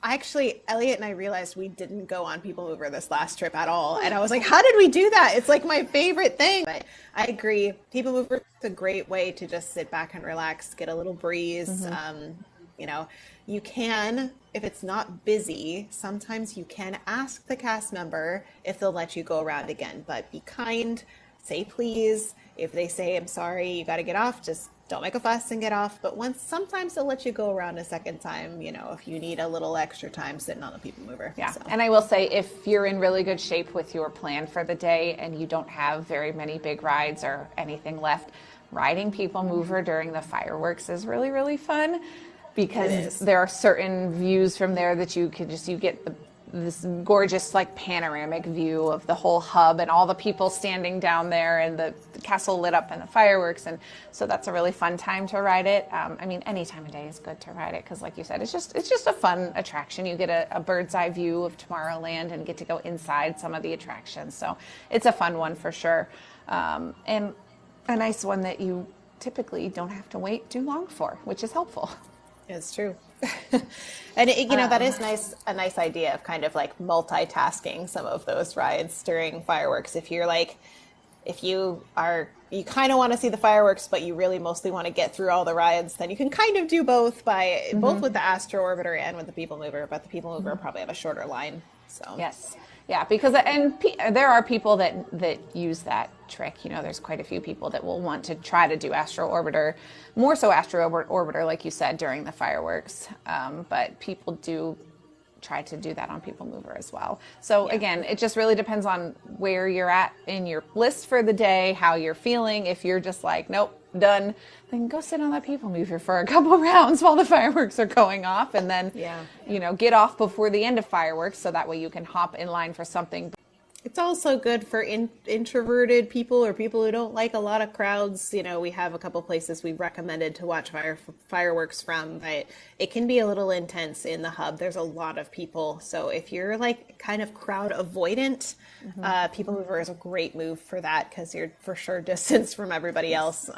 Actually, Elliot and I realized we didn't go on People Mover this last trip at all. And I was like, how did we do that? It's like my favorite thing. But I agree. People Mover is a great way to just sit back and relax, get a little breeze. You know, you can, if it's not busy, sometimes you can ask the cast member if they'll let you go around again. But be kind. Say please. If they say, I'm sorry, you got to get off, just don't make a fuss and get off. But sometimes they'll let you go around a second time, you know, if you need a little extra time sitting on the People Mover. Yeah. So. And I will say, if you're in really good shape with your plan for the day and you don't have very many big rides or anything left, riding People Mover during the fireworks is really, really fun, because there are certain views from there that you get this gorgeous, like, panoramic view of the whole hub and all the people standing down there and the castle lit up and the fireworks. And so that's a really fun time to ride it. I mean, any time of day is good to ride it, because like you said, it's just a fun attraction. You get a bird's eye view of Tomorrowland and get to go inside some of the attractions. So it's a fun one for sure. And a nice one that you typically don't have to wait too long for, which is helpful. It's true. And that is a nice idea of kind of like multitasking some of those rides during fireworks. If you kind of want to see the fireworks, but you really mostly want to get through all the rides, then you can kind of do both both with the Astro Orbiter and with the People Mover, but the People Mover probably have a shorter line. So yes. Yeah, because there are people that use that trick. You know, there's quite a few people that will want to try to do Astro Orbiter, more so Astro Orbiter, like you said, during the fireworks. But people do try to do that on People Mover as well. So again, it just really depends on where you're at in your list for the day, how you're feeling. If you're just like, nope, done, then go sit on that People Mover for a couple rounds while the fireworks are going off, and then get off before the end of fireworks, so that way you can hop in line for something. It's also good for introverted people or people who don't like a lot of crowds. You know, we have a couple places we recommended to watch fireworks from, but it can be a little intense in the hub. There's a lot of people. So if you're like kind of crowd avoidant, People Mover is a great move for that because you're for sure distanced from everybody else.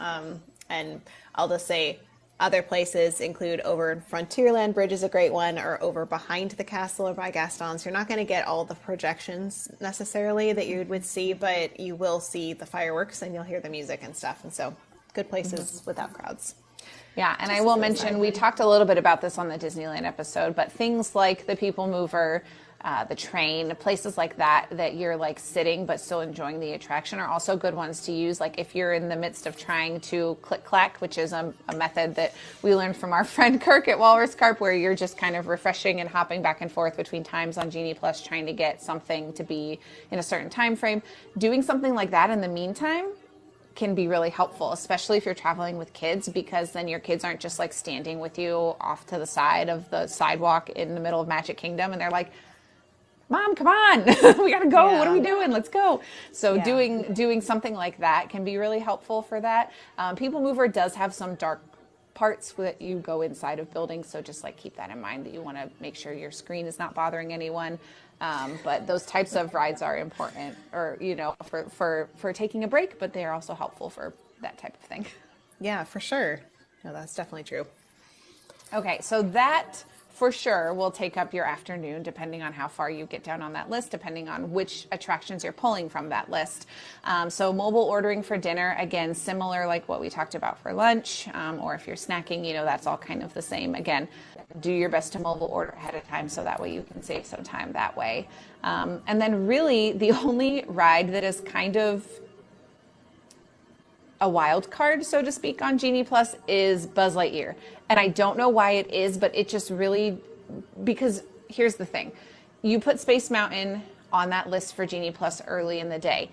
And I'll just say, other places include over in Frontierland Bridge is a great one, or over behind the castle or by Gaston's. You're not going to get all the projections necessarily that you would see, but you will see the fireworks and you'll hear the music and stuff. And so good places without crowds. Yeah, and I will mention, we talked a little bit about this on the Disneyland episode, but things like the People Mover, the train, places like that, that you're like sitting but still enjoying the attraction are also good ones to use. Like if you're in the midst of trying to click-clack, which is a method that we learned from our friend Kirk at Walrus Carp, where you're just kind of refreshing and hopping back and forth between times on Genie Plus, trying to get something to be in a certain time frame. Doing something like that in the meantime can be really helpful, especially if you're traveling with kids, because then your kids aren't just like standing with you off to the side of the sidewalk in the middle of Magic Kingdom and they're like, Mom, come on, we gotta go. Yeah. What are we doing? Let's go. So doing something like that can be really helpful for that. People Mover does have some dark parts that you go inside of buildings, so just like keep that in mind, that you want to make sure your screen is not bothering anyone. But those types of rides are important, or for taking a break, but they are also helpful for that type of thing. Yeah, for sure. No, that's definitely true. Okay, so that for sure will take up your afternoon, depending on how far you get down on that list, depending on which attractions you're pulling from that list. So mobile ordering for dinner, again, similar like what we talked about for lunch, or if you're snacking, that's all kind of the same. Again, do your best to mobile order ahead of time so that way you can save some time that way. And then really the only ride that is kind of a wild card, so to speak, on Genie Plus is Buzz Lightyear. And I don't know why it is, but it just really, because here's the thing. You put Space Mountain on that list for Genie Plus early in the day.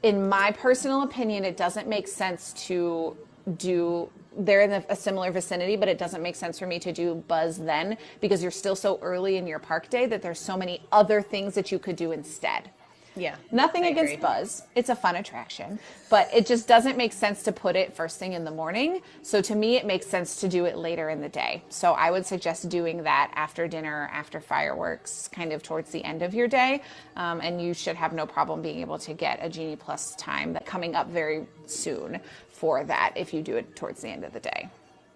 In my personal opinion, it doesn't make sense to do, they're in a similar vicinity, but it doesn't make sense for me to do Buzz then, because you're still so early in your park day that there's so many other things that you could do instead. Yeah. Nothing against Buzz. It's a fun attraction, but it just doesn't make sense to put it first thing in the morning. So to me, it makes sense to do it later in the day. So I would suggest doing that after dinner, after fireworks, kind of towards the end of your day. And you should have no problem being able to get a Genie Plus time that coming up very soon for that if you do it towards the end of the day.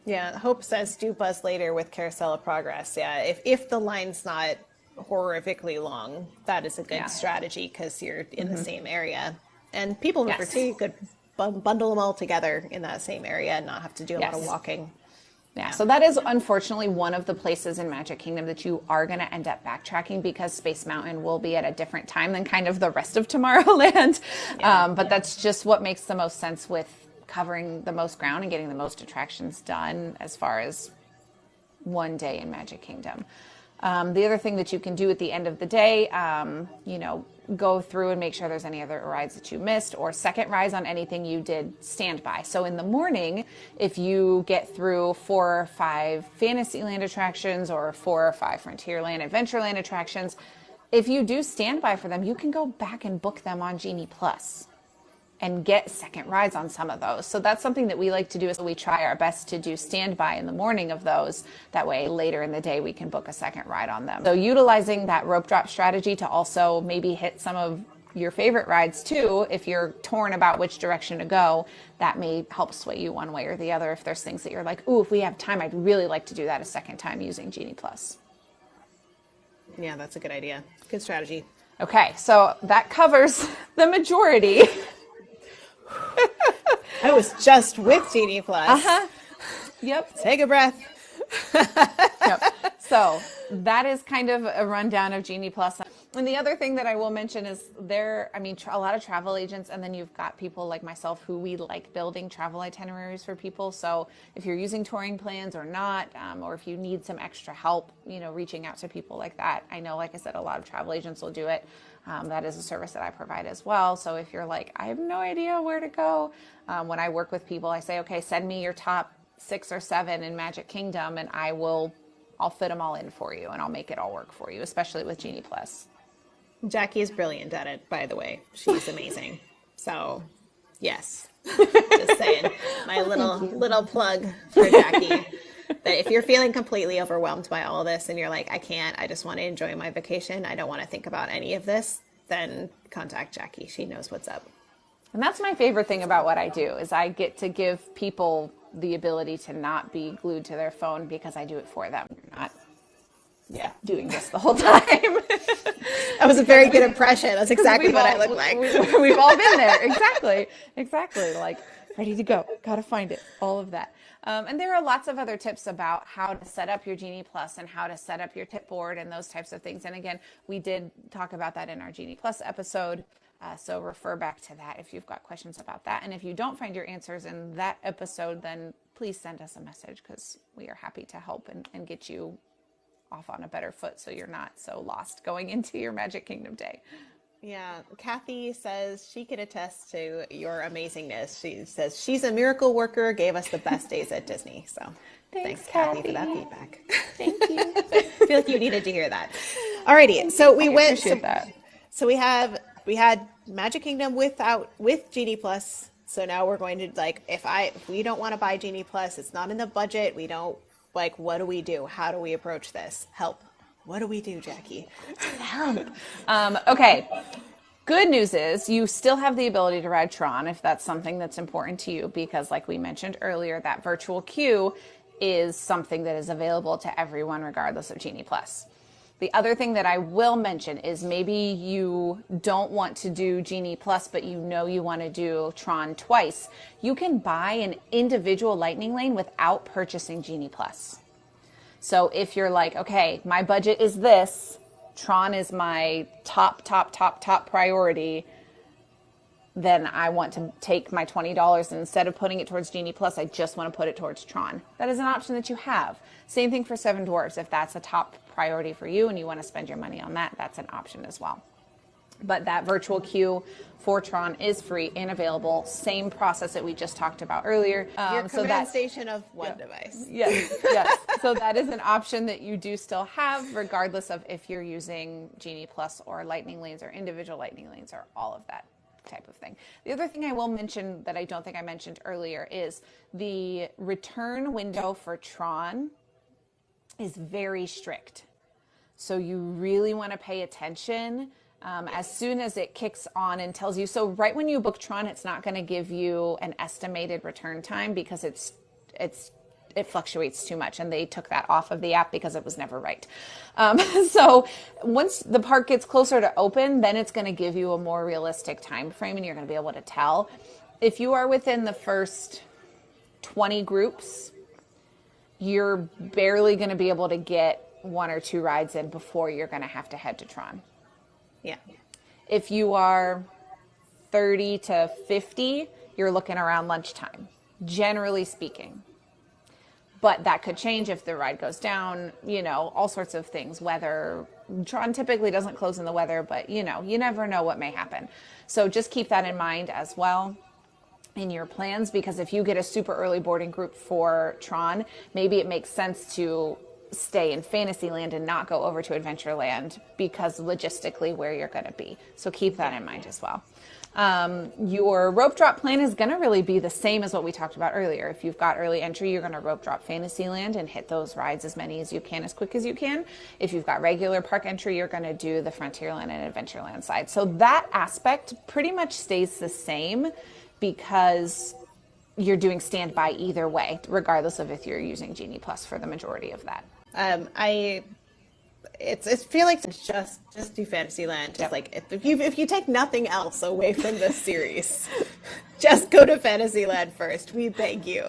Yeah. Hope says do Buzz later with Carousel of Progress. Yeah. If the line's not horrifically long, that is a good strategy because you're in the same area. And People Mover too, you could bundle them all together in that same area and not have to do a lot of walking. Yeah, so that is unfortunately one of the places in Magic Kingdom that you are going to end up backtracking, because Space Mountain will be at a different time than kind of the rest of Tomorrowland. But that's just what makes the most sense with covering the most ground and getting the most attractions done as far as one day in Magic Kingdom. The other thing that you can do at the end of the day, go through and make sure there's any other rides that you missed, or second rides on anything you did standby. So in the morning, if you get through 4 or 5 Fantasyland attractions or 4 or 5 Frontierland, Adventureland attractions, if you do standby for them, you can go back and book them on Genie Plus and get second rides on some of those. So that's something that we like to do, is we try our best to do standby in the morning of those. That way later in the day we can book a second ride on them. So utilizing that rope drop strategy to also maybe hit some of your favorite rides too, if you're torn about which direction to go, that may help sway you one way or the other. If there's things that you're like, ooh, if we have time, I'd really like to do that a second time using Genie Plus. Yeah, that's a good idea. Good strategy. Okay, so that covers the majority. I was just with Genie Plus. Yep. Take a breath. Yep. So that is kind of a rundown of Genie Plus. And the other thing that I will mention is a lot of travel agents, and then you've got people like myself who we like building travel itineraries for people. So if you're using touring plans or not, or if you need some extra help, reaching out to people like that. I know, like I said, a lot of travel agents will do it. That is a service that I provide as well. So if you're like, I have no idea where to go, when I work with people, I say, okay, send me your top 6 or 7 in Magic Kingdom, and I'll fit them all in for you, and I'll make it all work for you, especially with Genie Plus. Jackie is brilliant at it, by the way. She's amazing. So, yes. Just saying. My little plug for Jackie. That if you're feeling completely overwhelmed by all this and you're like, I can't, I just want to enjoy my vacation, I don't want to think about any of this, then contact Jackie. She knows what's up. And that's my favorite thing about what I do is I get to give people the ability to not be glued to their phone because I do it for them. Not doing this the whole time. That was a very good impression. That's exactly what I look like. We've all been there. Exactly. Like, ready to go. Got to find it. All of that. And there are lots of other tips about how to set up your Genie Plus and how to set up your tip board and those types of things. And again, we did talk about that in our Genie Plus episode. So refer back to that if you've got questions about that. And if you don't find your answers in that episode, then please send us a message because we are happy to help and get you off on a better foot so you're not so lost going into your Magic Kingdom day. Yeah, Kathy says she can attest to your amazingness. She says she's a miracle worker, gave us the best days at Disney. So thanks Kathy, for that feedback. Thank you. I feel like you needed to hear that. Alrighty, so we went. So we had Magic Kingdom with Genie Plus. So now we're going to if we don't want to buy Genie Plus, it's not in the budget. We don't what do we do? How do we approach this? Help. What do we do, Jackie? Help. Okay. Good news is you still have the ability to ride Tron if that's something that's important to you, because like we mentioned earlier, that virtual queue is something that is available to everyone regardless of Genie Plus. The other thing that I will mention is maybe you don't want to do Genie Plus, but you know you want to do Tron twice. You can buy an individual lightning lane without purchasing Genie Plus. So if you're like, okay, my budget is this, Tron is my top priority, then I want to take my $20 and instead of putting it towards Genie Plus, I just want to put it towards Tron. That is an option that you have. Same thing for Seven Dwarfs. If that's a top priority for you and you want to spend your money on that, that's an option as well. But that virtual queue for Tron is free and available. Same process that we just talked about earlier. Your command station of one device. Yes. So that is an option that you do still have, regardless of if you're using Genie Plus or lightning lanes or individual lightning lanes or all of that type of thing. The other thing I will mention that I don't think I mentioned earlier is the return window for Tron is very strict. So you really want to pay attention as soon as it kicks on and tells you. So right when you book Tron, it's not going to give you an estimated return time because it fluctuates too much, and they took that off of the app because it was never right. So once the park gets closer to open, then it's going to give you a more realistic time frame, and you're going to be able to tell. If you are within the first 20 groups, you're barely going to be able to get one or two rides in before you're going to have to head to Tron. Yeah. If you are 30 to 50, you're looking around lunchtime, generally speaking. But that could change if the ride goes down, all sorts of things. Weather, Tron typically doesn't close in the weather, but you never know what may happen. So just keep that in mind as well in your plans, because if you get a super early boarding group for Tron, maybe it makes sense to stay in Fantasyland and not go over to Adventureland because logistically where you're going to be. So keep that in mind as well. Your rope drop plan is going to really be the same as what we talked about earlier. If you've got early entry, you're going to rope drop Fantasyland and hit those rides as many as you can, as quick as you can. If you've got regular park entry, you're going to do the Frontierland and Adventureland side. So that aspect pretty much stays the same because you're doing standby either way, regardless of if you're using Genie Plus for the majority of that. I feel like just do Fantasyland. Just if you take nothing else away from this series, just go to Fantasyland first. We beg you.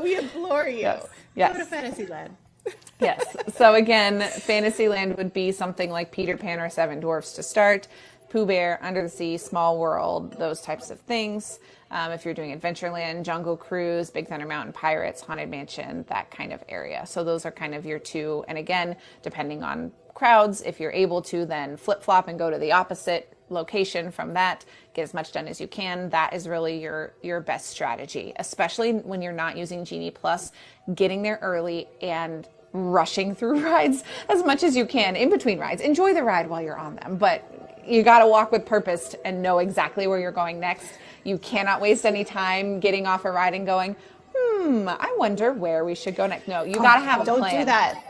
We implore you. Yes. Go to Fantasyland. Yes. So again, Fantasyland would be something like Peter Pan or Seven Dwarfs to start. Pooh Bear, Under the Sea, Small World, those types of things. If you're doing Adventureland, Jungle Cruise, Big Thunder Mountain Pirates, Haunted Mansion, that kind of area. So those are kind of your two. And again, depending on crowds, if you're able to, then flip-flop and go to the opposite location from that. Get as much done as you can. That is really your best strategy, especially when you're not using Genie Plus. Getting there early and rushing through rides as much as you can in between rides. Enjoy the ride while you're on them, but you got to walk with purpose and know exactly where you're going next. You cannot waste any time getting off a ride and going, I wonder where we should go next. No, you got to have a plan. Don't do that.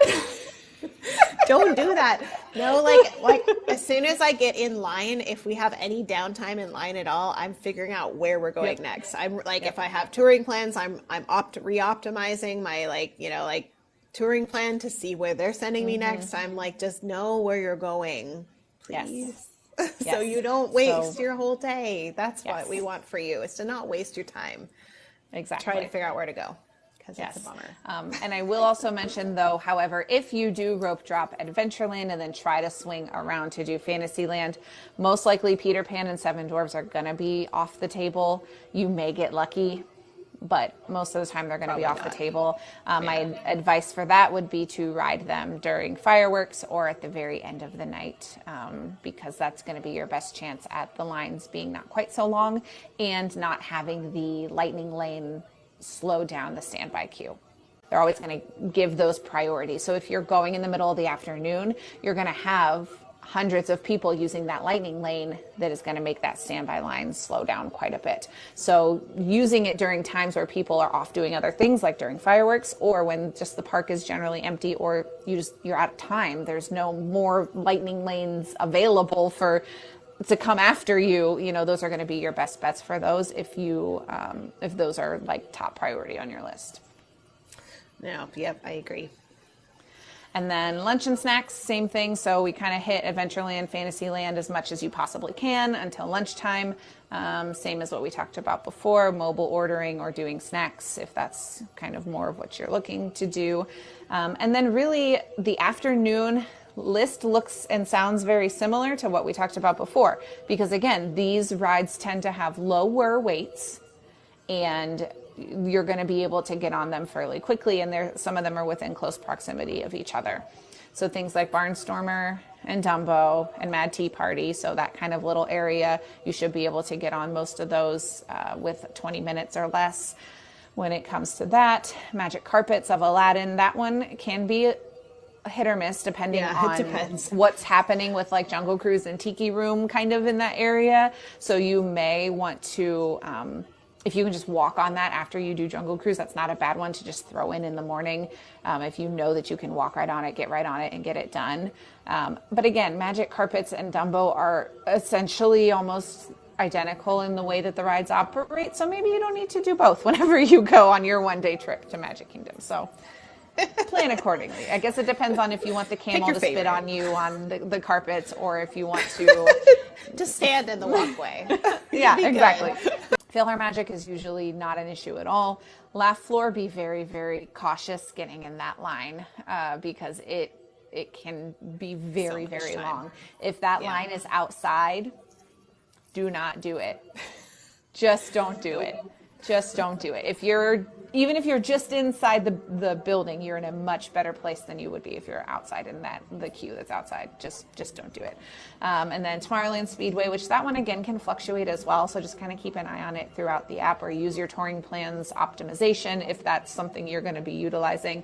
Don't do that. No, like as soon as I get in line, if we have any downtime in line at all, I'm figuring out where we're going next. I'm like, if I have touring plans, I'm re-optimizing my touring plan to see where they're sending me next. I'm like, just know where you're going, please. Yes. So you don't waste your whole day. That's what we want for you, is to not waste your time. Exactly. Try to figure out where to go. It's a bummer. And I will also mention, though, however, if you do rope drop Adventureland and then try to swing around to do Fantasyland, most likely Peter Pan and Seven Dwarfs are going to be off the table. You may get lucky, but most of the time they're going to be off the table. My advice for that would be to ride them during fireworks or at the very end of the night, because that's going to be your best chance at the lines being not quite so long and not having the lightning lane slow down the standby queue. They're always going to give those priority. So if you're going in the middle of the afternoon, you're going to have hundreds of people using that lightning lane that is going to make that standby line slow down quite a bit. So using it during times where people are off doing other things, like during fireworks, or when just the park is generally empty, or you're out of time, there's no more lightning lanes available to come after you, those are going to be your best bets for those if those are like top priority on your list. No, yep, I agree. And then lunch and snacks, same thing. So we kind of hit Adventureland, Fantasyland as much as you possibly can until lunchtime. Same as what we talked about before, mobile ordering or doing snacks if that's kind of more of what you're looking to do. And then really the afternoon list looks and sounds very similar to what we talked about before, because again, these rides tend to have lower waits and you're going to be able to get on them fairly quickly, and some of them are within close proximity of each other. So things like Barnstormer and Dumbo and Mad Tea Party, so that kind of little area, you should be able to get on most of those with 20 minutes or less. When it comes to that, Magic Carpets of Aladdin, that one can be hit or miss depending on what's happening with like Jungle Cruise and Tiki Room kind of in that area. So you may want to, if you can just walk on that after you do Jungle Cruise, that's not a bad one to just throw in the morning. If you know that you can walk right on it, get right on it and get it done. But again, Magic Carpets and Dumbo are essentially almost identical in the way that the rides operate. So maybe you don't need to do both whenever you go on your one-day trip to Magic Kingdom. So plan accordingly. I guess it depends on if you want the camel to spit on you on the carpets or if you want to stand in the walkway. Yeah, exactly. PhilharMagic is usually not an issue at all. Laugh Floor, be very, very cautious getting in that line because it can be very, very long. If that line is outside, do not do it. Just don't do it. Just don't do it. Even if you're just inside the building, you're in a much better place than you would be if you're outside in the queue that's outside. Just don't do it. And then Tomorrowland Speedway, which that one again can fluctuate as well. So just kind of keep an eye on it throughout the app or use your touring plans optimization if that's something you're going to be utilizing.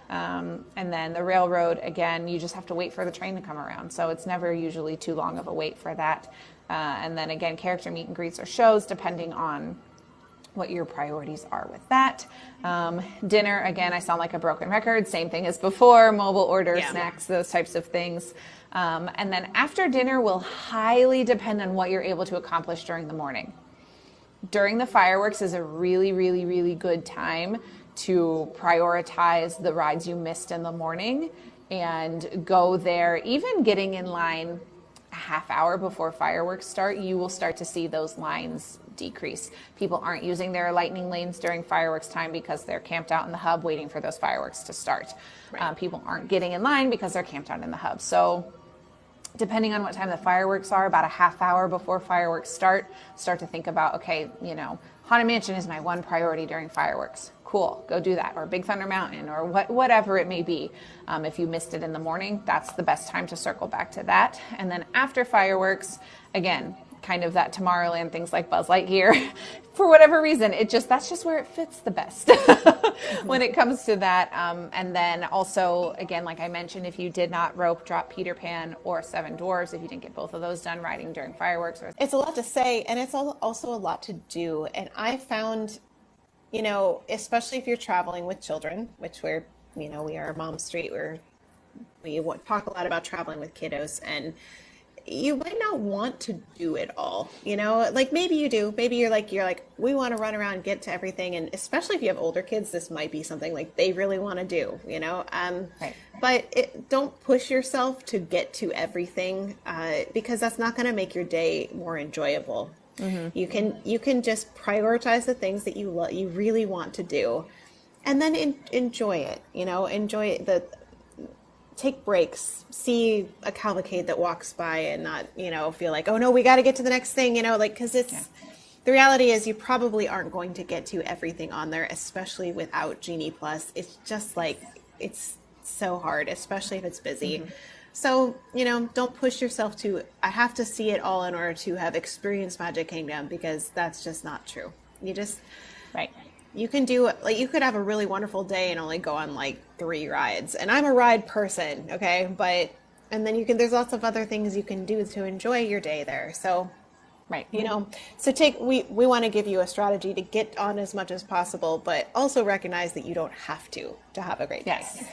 And then the Railroad, again, you just have to wait for the train to come around. So it's never usually too long of a wait for that. And then again, character meet and greets or shows depending on what your priorities are with that. Dinner, again, I sound like a broken record. Same thing as before, mobile order, snacks, those types of things. And then after dinner will highly depend on what you're able to accomplish during the morning. During the fireworks is a really, really, really good time to prioritize the rides you missed in the morning and go there. Even getting in line a half hour before fireworks start, you will start to see those lines decrease. People aren't using their lightning lanes during fireworks time because they're camped out in the hub waiting for those fireworks to start. Right. People aren't getting in line because they're camped out in the hub. So depending on what time the fireworks are, about a half hour before fireworks start to think about, okay, Haunted Mansion is my one priority during fireworks. Cool, go do that. Or Big Thunder Mountain or whatever it may be. If you missed it in the morning, that's the best time to circle back to that. And then after fireworks, again, kind of that Tomorrowland, things like Buzz Lightyear. For whatever reason, that's just where it fits the best when it comes to that. And then also, again, like I mentioned, if you did not rope drop Peter Pan or Seven Dwarfs, if you didn't get both of those done riding during fireworks. It's a lot to say, and it's also a lot to do. And I found, especially if you're traveling with children, which we are Mom Street, we talk a lot about traveling with kiddos, and you might not want to do it all, like maybe you do, maybe you're like, we want to run around and get to everything. And especially if you have older kids, this might be something like they really want to do, Right. But don't push yourself to get to everything, because that's not going to make your day more enjoyable. Mm-hmm. You can just prioritize the things that you really want to do, and then enjoy it, take breaks, see a cavalcade that walks by and not, feel like, oh no, we got to get to the next thing, because the reality is you probably aren't going to get to everything on there, especially without Genie Plus. It's just like, it's so hard, especially if it's busy. Mm-hmm. So, don't push yourself to, I have to see it all in order to have experienced Magic Kingdom, because that's just not true. Right. You can do, you could have a really wonderful day and only go on 3 rides. And I'm a ride person, okay? And then there's lots of other things you can do to enjoy your day there. So, right. So we want to give you a strategy to get on as much as possible, but also recognize that you don't have to have a great day. Yes,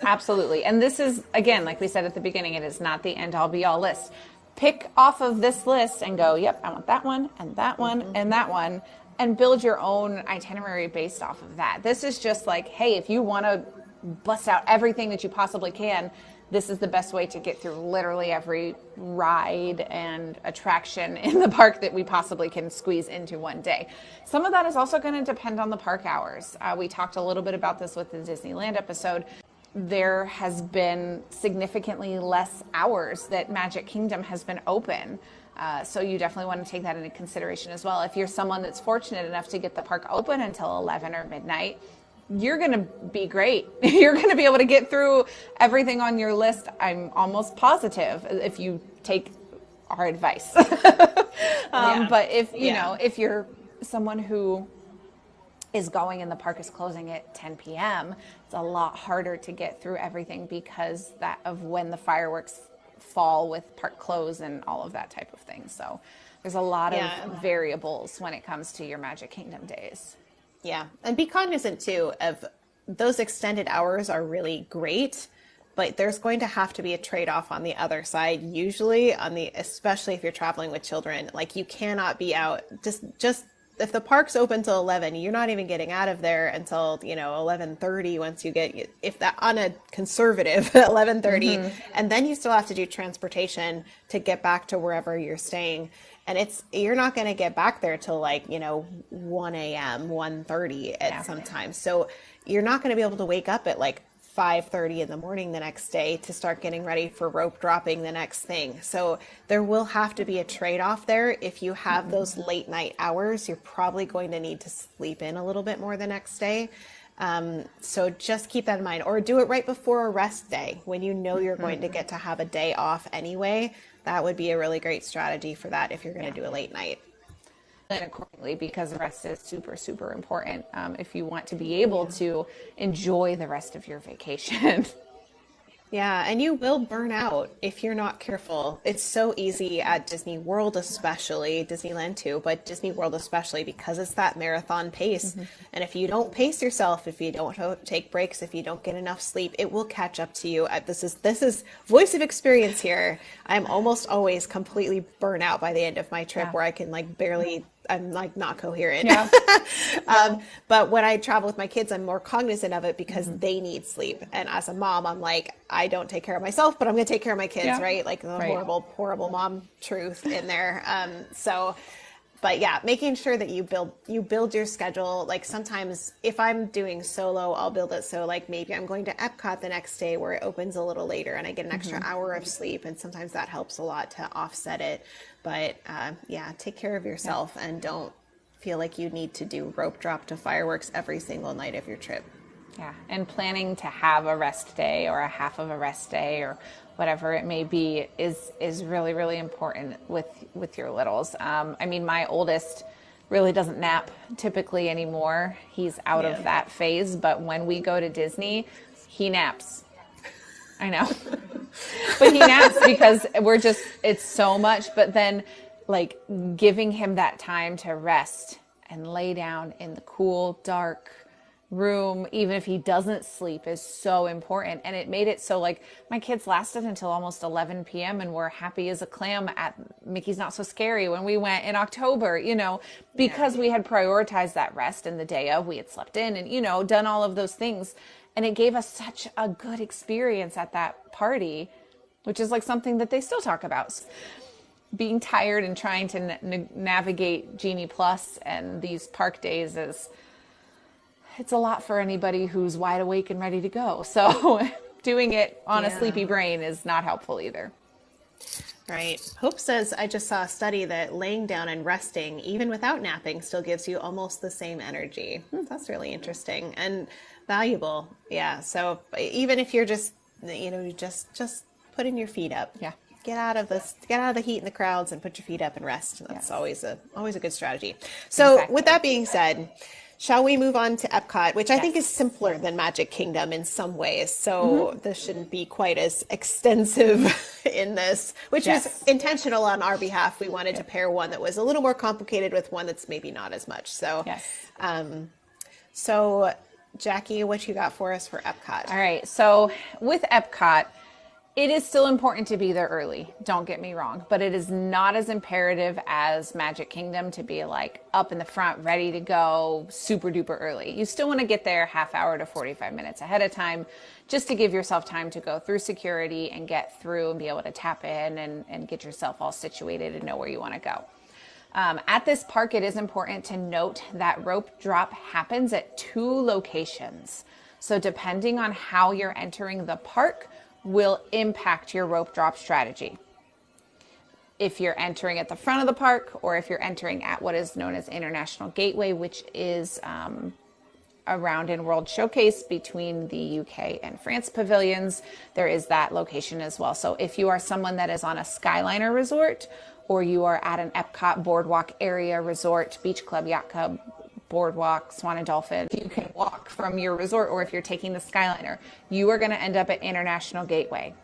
absolutely. And this is, again, like we said at the beginning, it is not the end all be all list. Pick off of this list and go, yep, I want that one and that one and that one. And build your own itinerary based off of that. This is just like, hey, if you want to bust out everything that you possibly can, this is the best way to get through literally every ride and attraction in the park that we possibly can squeeze into one day. Some of that is also going to depend on the park hours. We talked a little bit about this with the Disneyland episode. There has been significantly less hours that Magic Kingdom has been open. So you definitely want to take that into consideration as well. If you're someone that's fortunate enough to get the park open until 11 or midnight, you're going to be great. You're going to be able to get through everything on your list. I'm almost positive if you take our advice. But if you're someone who is going and the park is closing at 10 p.m., it's a lot harder to get through everything because of when the fireworks fall with park close and all of that type of thing. So there's a lot of variables when it comes to your Magic Kingdom days. Yeah. And be cognizant too of those extended hours are really great, but there's going to have to be a trade-off on the other side, usually especially if you're traveling with children. You cannot be out just if the park's open till 11, you're not even getting out of there until 11:30. Once you get, if that on a conservative 11:30, and then you still have to do transportation to get back to wherever you're staying, and you're not going to get back there till 1 a.m. 1:30 at some time. So you're not going to be able to wake up at 5:30 in the morning the next day to start getting ready for rope dropping the next thing. So there will have to be a trade-off there. If you have those late night hours, you're probably going to need to sleep in a little bit more the next day. So just keep that in mind, or do it right before a rest day when you're going to get to have a day off anyway. That would be a really great strategy for that if you're going to do a late night. Accordingly, because rest is super, super important if you want to be able to enjoy the rest of your vacation. Yeah, and you will burn out if you're not careful. It's so easy at Disney World, especially, Disneyland too, but Disney World especially, because it's that marathon pace. And if you don't pace yourself, if you don't take breaks, if you don't get enough sleep, it will catch up to you. This is voice of experience here. I'm almost always completely burnt out by the end of my trip, where I can barely, I'm not coherent. Yeah. But when I travel with my kids, I'm more cognizant of it because they need sleep. And as a mom, I'm I don't take care of myself, but I'm going to take care of my kids, right? The horrible, horrible mom truth in there. But yeah, making sure that you build your schedule. Sometimes if I'm doing solo, I'll build it so maybe I'm going to Epcot the next day where it opens a little later and I get an extra hour of sleep. And sometimes that helps a lot to offset it. But take care of yourself and don't feel like you need to do rope drop to fireworks every single night of your trip. Yeah, and planning to have a rest day or a half of a rest day or whatever it may be is really, really important with your littles. I mean, my oldest really doesn't nap typically anymore. He's out of that phase, but when we go to Disney, he naps. I know. But he naps because it's so much, but then like giving him that time to rest and lay down in the cool, dark room, even if he doesn't sleep, is so important. And it made it so like my kids lasted until almost 11 p.m. and were happy as a clam at Mickey's Not So Scary when we went in October, you know, because we had prioritized that rest in the day of, we had slept in and, you know, done all of those things. And it gave us such a good experience at that party, which is like something that they still talk about. Being tired and trying to navigate Genie Plus and these park days it's a lot for anybody who's wide awake and ready to go. So doing it on a sleepy brain is not helpful either. Right. Hope says, I just saw a study that laying down and resting, even without napping, still gives you almost the same energy. That's really interesting and valuable. Yeah. So even if you're just, you know, just putting your feet up. Yeah. Get out of the heat and the crowds and put your feet up and rest. That's always a good strategy. So with that being said, shall we move on to Epcot, which I think is simpler than Magic Kingdom in some ways. So this shouldn't be quite as extensive in this, which is intentional on our behalf. We wanted to pair one that was a little more complicated with one that's maybe not as much. So, so Jackie, what you got for us for Epcot? All right. So with Epcot, it is still important to be there early. Don't get me wrong, but it is not as imperative as Magic Kingdom to be like up in the front, ready to go super duper early. You still want to get there half hour to 45 minutes ahead of time, just to give yourself time to go through security and get through and be able to tap in and get yourself all situated and know where you want to go. At this park, it is important to note that rope drop happens at 2 locations. So depending on how you're entering the park, will impact your rope drop strategy. If you're entering at the front of the park, or if you're entering at what is known as International Gateway, which is around in World Showcase between the UK and France pavilions, there is that location as well. So if you are someone that is on a Skyliner resort, or you are at an Epcot Boardwalk area resort, Beach Club, Yacht Club, Boardwalk, Swan and Dolphin, you can walk from your resort, or if you're taking the Skyliner, you are going to end up at International Gateway.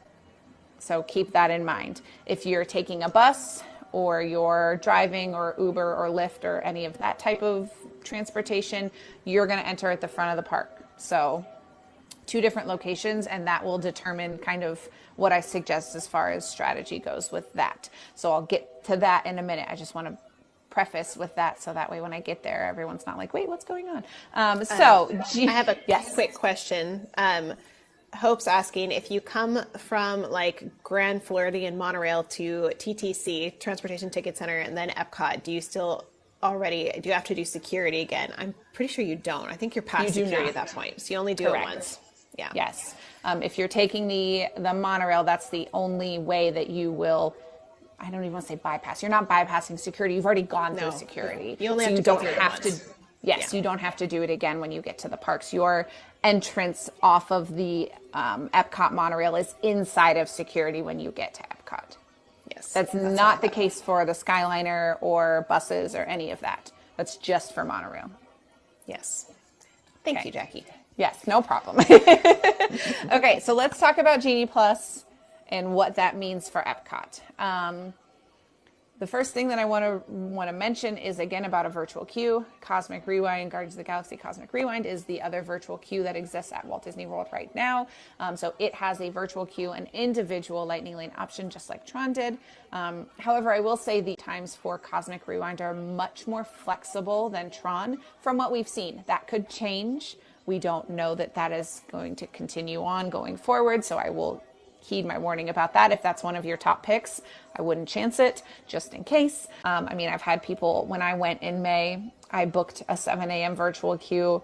So keep that in mind. If you're taking a bus, or you're driving, or Uber or Lyft or any of that type of transportation, you're going to enter at the front of the park. So 2 different locations, and that will determine kind of what I suggest as far as strategy goes with that. So I'll get to that in a minute. I just want to preface with that, so that way when I get there, everyone's not like, wait, what's going on? I have a quick question. Hope's asking, if you come from like Grand Floridian monorail to TTC, Transportation Ticket Center, and then Epcot, do you have to do security again? I'm pretty sure you don't. I think you're past security at that point. So you only do it once. Yeah. Yes. If you're taking the monorail, that's the only way that you will, I don't even want to say bypass. You're not bypassing security. You've already gone through security. You only have to go through it once. You don't have to do it again when you get to the parks. Your entrance off of the Epcot monorail is inside of security when you get to Epcot. Yes. That's not the case for the Skyliner or buses or any of that. That's just for monorail. Yes. Thank you, Jackie. Yes, no problem. Okay, so let's talk about Genie Plus and what that means for Epcot. The first thing that I want to mention is, again, about a virtual queue. Cosmic Rewind, Guardians of the Galaxy Cosmic Rewind is the other virtual queue that exists at Walt Disney World right now. So it has a virtual queue, an individual Lightning Lane option, just like Tron did. However, I will say the times for Cosmic Rewind are much more flexible than Tron from what we've seen. That could change. We don't know that that is going to continue on going forward, so I will heed my warning about that. If that's one of your top picks, I wouldn't chance it, just in case. I mean, I've had people, when I went in May, I booked a 7 a.m. virtual queue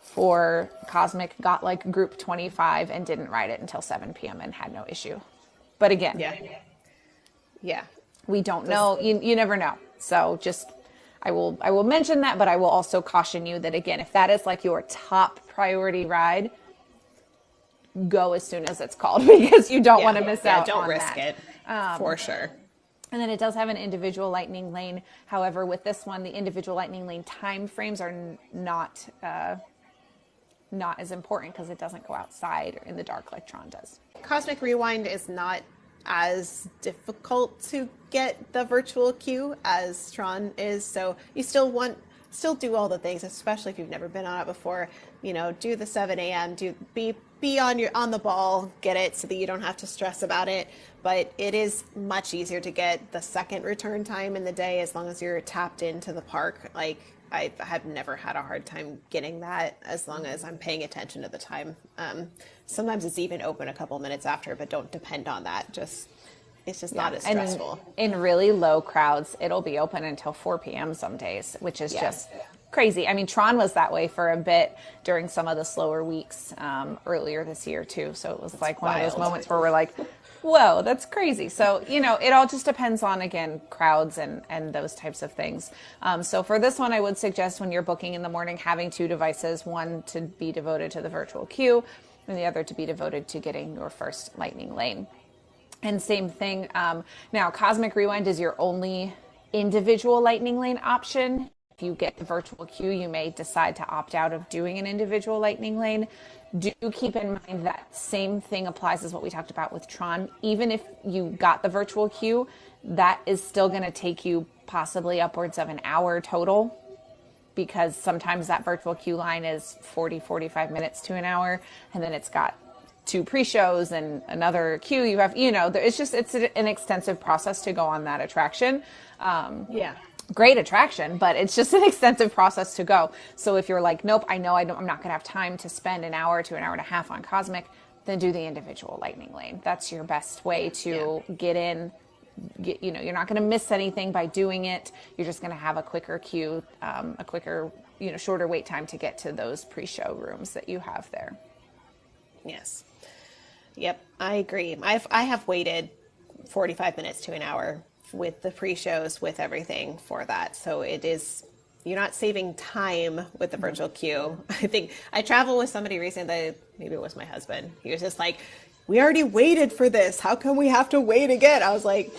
for Cosmic, got like group 25 and didn't ride it until 7 p.m. and had no issue. But again, we don't know. You never know. So just, I will mention that, but I will also caution you that, again, if that is like your top priority ride, go as soon as it's called because you don't want to miss out don't on risk that. it for sure. And then it does have an individual lightning lane. However, with this one, the individual lightning lane time frames are not as important because it doesn't go outside or in the dark like Tron does. Cosmic Rewind is not as difficult to get the virtual queue as Tron is, so you still do all the things, especially if you've never been on it before. Do the 7 a.m. Be on the ball, get it so that you don't have to stress about it. But it is much easier to get the second return time in the day as long as you're tapped into the park. Like, I have never had a hard time getting that as long as I'm paying attention to the time. Sometimes it's even open a couple minutes after, but don't depend on that. It's just not as stressful. In really low crowds, it'll be open until 4 p.m. some days, which is just crazy. I mean, Tron was that way for a bit during some of the slower weeks earlier this year too. So it was like one of those moments where we're like, whoa, that's crazy. So, it all just depends on, again, crowds and those types of things. So for this one, I would suggest when you're booking in the morning, having 2 devices, one to be devoted to the virtual queue and the other to be devoted to getting your first lightning lane. And same thing. Now, Cosmic Rewind is your only individual lightning lane option. If you get the virtual queue, you may decide to opt out of doing an individual lightning lane. Do keep in mind that same thing applies as what we talked about with Tron. Even if you got the virtual queue, that is still going to take you possibly upwards of an hour total, because sometimes that virtual queue line is 45 minutes to an hour, and then it's got 2 pre-shows and another queue. You have, it's an extensive process to go on that attraction. Great attraction, but it's just an extensive process to go. So if you're like, nope, I'm not going to have time to spend an hour to an hour and a half on Cosmic, then do the individual lightning lane. That's your best way to get in. You're not going to miss anything by doing it. You're just going to have a quicker queue, shorter wait time to get to those pre-show rooms that you have there. Yes. Yep, I agree. I have waited 45 minutes to an hour with the pre-shows, with everything for that. So you're not saving time with the virtual queue. I think I traveled with somebody recently, maybe it was my husband. He was just like, we already waited for this. How come we have to wait again? I was like,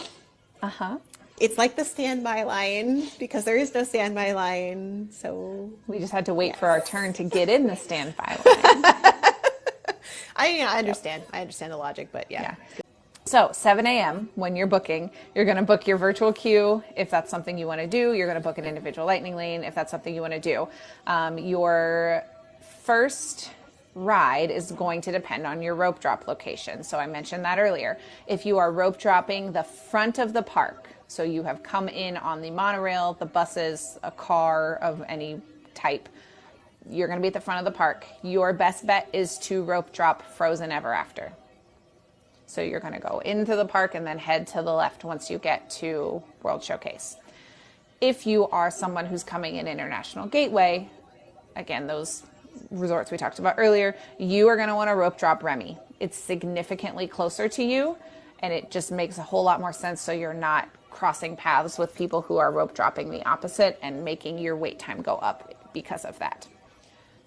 it's like the standby line, because there is no standby line. So we just had to wait for our turn to get in the standby line. I understand. I understand the logic, but yeah. So 7 a.m. when you're booking, you're going to book your virtual queue. If that's something you want to do, you're going to book an individual lightning lane. If that's something you want to do, your first ride is going to depend on your rope drop location. So I mentioned that earlier. If you are rope dropping the front of the park, so you have come in on the monorail, the buses, a car of any type, you're going to be at the front of the park. Your best bet is to rope drop Frozen Ever After. So you're going to go into the park and then head to the left once you get to World Showcase. If you are someone who's coming in International Gateway, again, those resorts we talked about earlier, you are going to want to rope drop Remy. It's significantly closer to you, and it just makes a whole lot more sense so you're not crossing paths with people who are rope dropping the opposite and making your wait time go up because of that.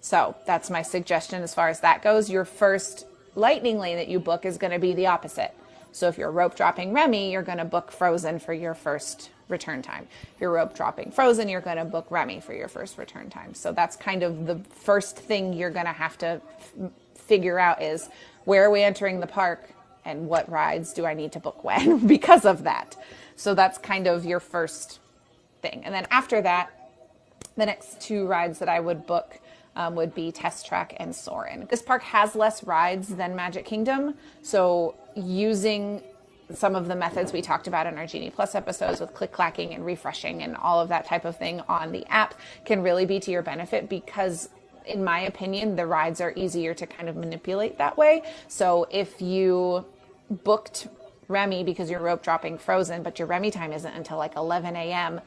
So that's my suggestion as far as that goes. Your first lightning lane that you book is going to be the opposite. So if you're rope dropping Remy, you're going to book Frozen for your first return time. If you're rope dropping Frozen, you're going to book Remy for your first return time. So that's kind of the first thing you're going to have to figure out is, where are we entering the park and what rides do I need to book when because of that. So that's kind of your first thing. And then after that, the next 2 rides that I would book would be Test Track and Soarin'. This park has less rides than Magic Kingdom, so using some of the methods we talked about in our Genie Plus episodes with click-clacking and refreshing and all of that type of thing on the app can really be to your benefit, because in my opinion, the rides are easier to kind of manipulate that way. So if you booked Remy because you're rope dropping Frozen, but your Remy time isn't until like 11 a.m.,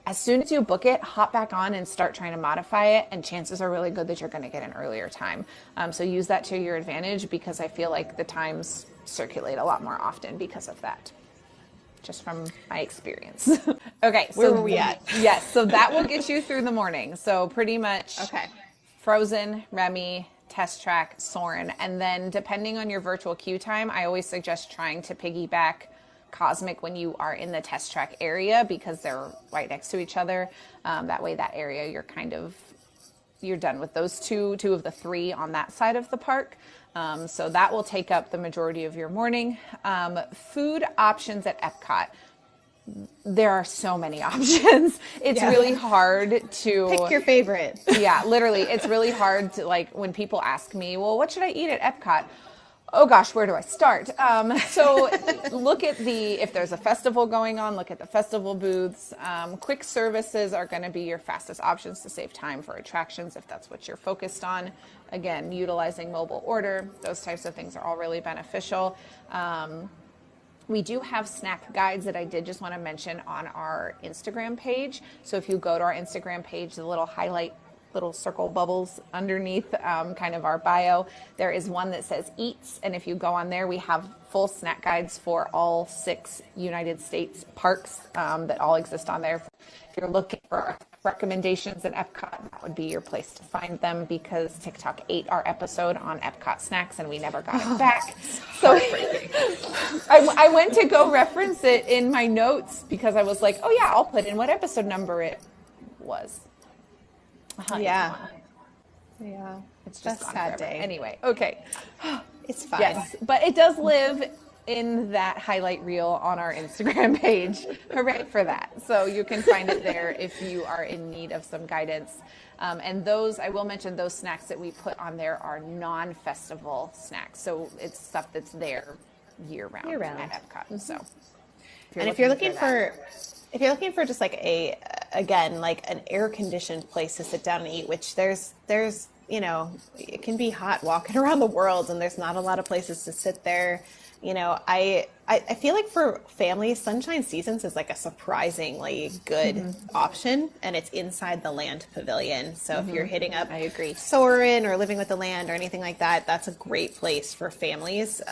as soon as you book it, hop back on and start trying to modify it, and chances are really good that you're going to get an earlier time. So use that to your advantage, because I feel like the times circulate a lot more often because of that, just from my experience. Okay, so where were we at? Yes, so that will get you through the morning. So pretty much okay. Frozen, Remy, Test Track, Soarin', and then depending on your virtual queue time, I always suggest trying to piggyback Cosmic when you are in the Test Track area because they're right next to each other. That way, that area you're done with those two of the three on that side of the park. So that will take up the majority of your morning. Food options at Epcot. There are so many options. It's really hard to pick your favorite. Yeah, literally. It's really hard to, like, when people ask me, well, what should I eat at Epcot? Oh gosh, where do I start? So look at if there's a festival going on, look at the festival booths. Quick services are going to be your fastest options to save time for attractions if that's what you're focused on. Again, utilizing mobile order, those types of things are all really beneficial. We do have snack guides that I did just want to mention on our Instagram page. So if you go to our Instagram page, the little highlight, little circle bubbles underneath kind of our bio, there is one that says Eats. And if you go on there, we have full snack guides for all 6 United States parks that all exist on there. If you're looking for recommendations at Epcot, that would be your place to find them because TikTok ate our episode on Epcot snacks and we never got it back. So I went to go reference it in my notes because I was like, oh yeah, I'll put in what episode number it was. Yeah. It's just a sad day. Anyway, okay. It's fine. Yes, but it does live in that highlight reel on our Instagram page. Hooray for that. So you can find it there if you are in need of some guidance. And those, I will mention, those snacks that we put on there are non-festival snacks. So it's stuff that's there year round at Epcot. So if you're looking for just like like an air conditioned place to sit down and eat, which there's it can be hot walking around the world and there's not a lot of places to sit there. I feel like for families, Sunshine Seasons is like a surprisingly good option, and it's inside the Land Pavilion. So if you're hitting up Soarin' or Living with the Land or anything like that, that's a great place for families.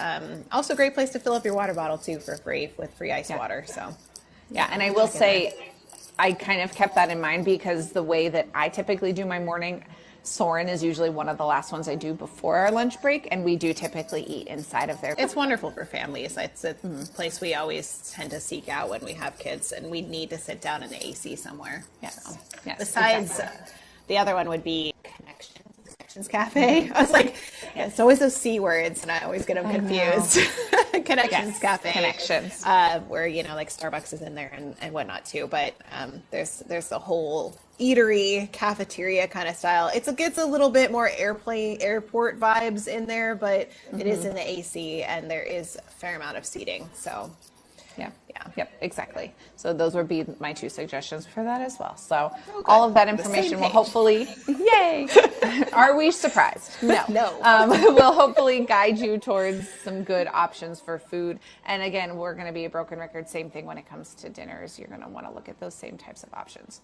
Also a great place to fill up your water bottle too for free with free ice water. So and I will say I kind of kept that in mind because the way that I typically do my morning, Soarin' is usually one of the last ones I do before our lunch break, and we do typically eat inside of there. It's wonderful for families. It's a place we always tend to seek out when we have kids, and we need to sit down in the AC somewhere. Yes. Besides, the other one would be Connections Cafe. I was like, it's always those C words, and I always get them confused. Connections Cafe. Connections. Where, like Starbucks is in there and whatnot too. But there's the whole eatery, cafeteria kind of style. It gets a little bit more airport vibes in there, but it is in the AC, and there is a fair amount of seating. So Yep, exactly. So those would be my 2 suggestions for that as well. So all of that information will hopefully, yay! Are we surprised? No. Will hopefully guide you towards some good options for food. And again, we're going to be a broken record. Same thing when it comes to dinners. You're going to want to look at those same types of options.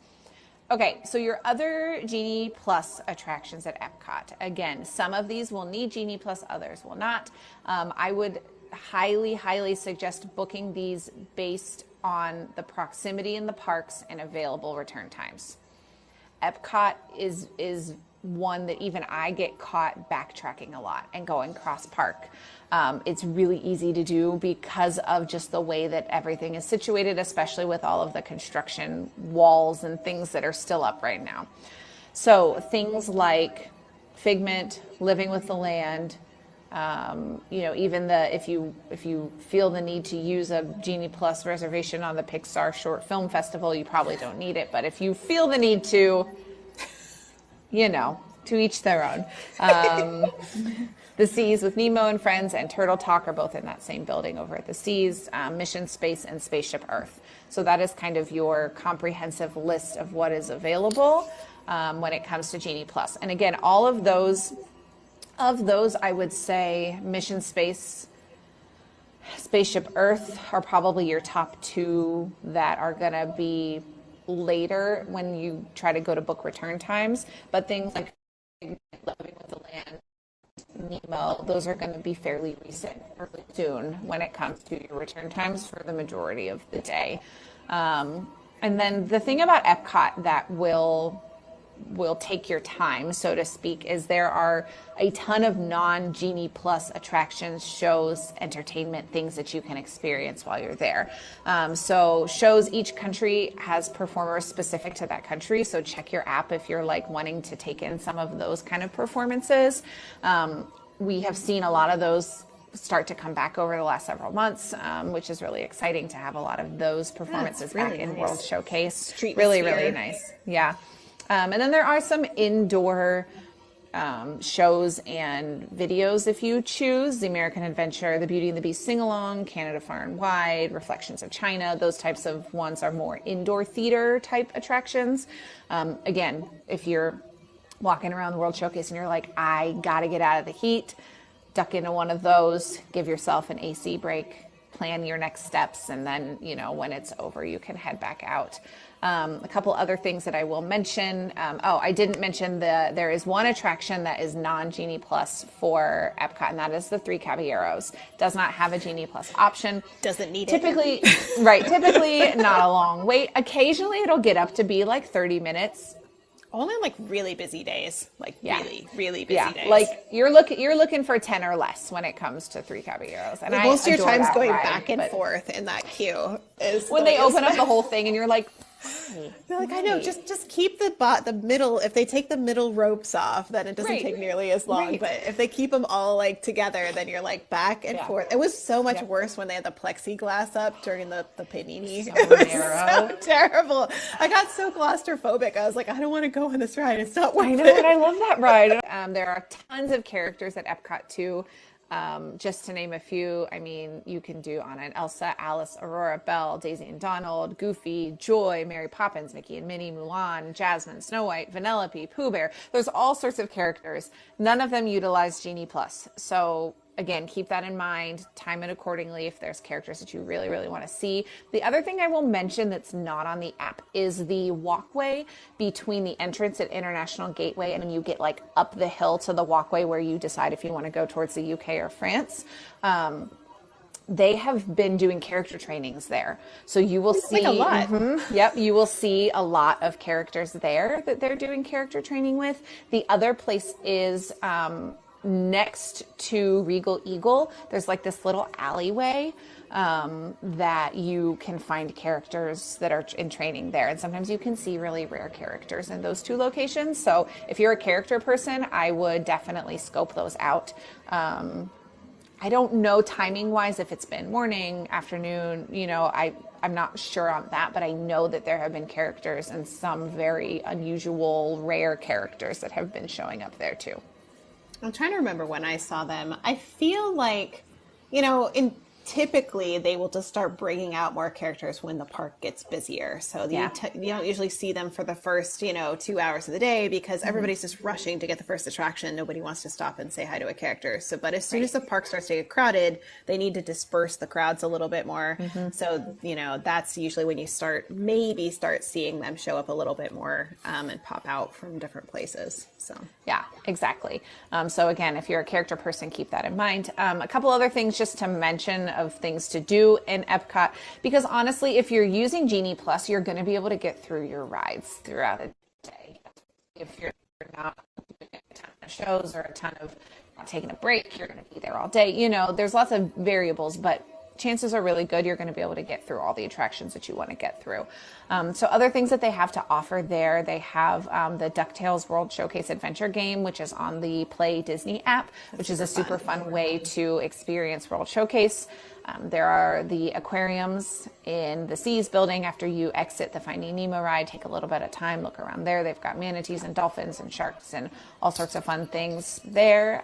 Okay, so your other Genie Plus attractions at Epcot. Again, some of these will need Genie Plus, others will not. I would highly suggest booking these based on the proximity in the parks and available return times. Epcot is one that even I get caught backtracking a lot and going cross park. It's really easy to do because of just the way that everything is situated, especially with all of the construction walls and things that are still up right now. So things like Figment, Living with the Land, even if you feel the need to use a Genie Plus reservation on the Pixar Short Film Festival, you probably don't need it. But if you feel the need to each their own. The Seas with Nemo and Friends and Turtle Talk are both in that same building over at the Seas, Mission Space and Spaceship Earth. So that is kind of your comprehensive list of what is available when it comes to Genie Plus. And again, all of those, I would say Mission Space, Spaceship Earth are probably your top 2 that are going to be later when you try to go to book return times. But things like Living with the Land, Nemo, those are going to be fairly recent, fairly soon when it comes to your return times for the majority of the day. And then the thing about Epcot that will will take your time, so to speak, is there are a ton of non-Genie Plus attractions, shows, entertainment, things that you can experience while you're there. So shows, each country has performers specific to that country. So check your app if you're like wanting to take in some of those kind of performances. We have seen a lot of those start to come back over the last several months, which is really exciting to have a lot of those performances really back in nice. World Showcase. Street Really, sphere. really nice. Yeah. And then there are some indoor shows and videos if you choose. The American Adventure, the Beauty and the Beast Sing-Along, Canada Far and Wide, Reflections of China. Those types of ones are more indoor theater type attractions. Again, if you're walking around the World Showcase and you're like, I got to get out of the heat, duck into one of those, give yourself an AC break, plan your next steps, and then, you know, when it's over, you can head back out. A couple other things that I will mention. I didn't mention there is one attraction that is non-Genie Plus for Epcot, and that is the Three Caballeros. Does not have a Genie Plus option. Doesn't need Typically, right, typically not a long wait. Occasionally it'll get up to be like 30 minutes. Only on like really busy days, like really busy days. Like you're looking for 10 or less when it comes to Three Caballeros. And most of your adore time's that going ride, back and but forth in that queue is when they open up the whole thing and you're like, they're like, I know, just keep the middle. If they take the middle ropes off, then it doesn't Right. take nearly as long. Right. But if they keep them all like together, then you're like back and Yeah. forth. It was so much Yeah. worse when they had the plexiglass up during the panini. So It was narrow. so terrible. I got so claustrophobic. I was like, I don't want to go on this ride. It's not worth I know, it. and I love that ride. There are tons of characters at Epcot too. Just to name a few, I mean, you can do Anna and Elsa, Alice, Aurora, Belle, Daisy and Donald, Goofy, Joy, Mary Poppins, Mickey and Minnie, Mulan, Jasmine, Snow White, Vanellope, Pooh Bear. There's all sorts of characters. None of them utilize Genie Plus. So again, keep that in mind, time it accordingly if there's characters that you really, really want to see. The other thing I will mention that's not on the app is the walkway between the entrance at International Gateway and then you get like up the hill to the walkway where you decide if you want to go towards the UK or France. They have been doing character trainings there. So you will see like a lot. Yep, you will see a lot of characters there that they're doing character training with. The other place is next to Regal Eagle. There's like this little alleyway that you can find characters that are in training there. And sometimes you can see really rare characters in those two locations. So if you're a character person, I would definitely scope those out. I don't know timing wise if it's been morning, afternoon, you know, I'm not sure on that, but I know that there have been characters and some very unusual, rare characters that have been showing up there too. I'm trying to remember when I saw them. I feel like, you know, typically they will just start bringing out more characters when the park gets busier. So you don't usually see them for the first, 2 hours of the day because everybody's just rushing to get the first attraction. Nobody wants to stop and say hi to a character. So, but as soon as the park starts to get crowded, they need to disperse the crowds a little bit more. So, that's usually when you start seeing them show up a little bit more and pop out from different places. So yeah, exactly. So again, if you're a character person, keep that in mind. A couple other things just to mention of things to do in Epcot, because honestly, if you're using Genie Plus, you're going to be able to get through your rides throughout the day. If you're not doing a ton of shows or a ton of taking a break, you're going to be there all day. There's lots of variables, but chances are really good you're going to be able to get through all the attractions that you want to get through. So other things that they have to offer there, they have the DuckTales World Showcase Adventure game, which is on the Play Disney app, which is a super fun way to experience World Showcase. There are the aquariums in the Seas building. After you exit the Finding Nemo ride, take a little bit of time, look around there. They've got manatees and dolphins and sharks and all sorts of fun things there.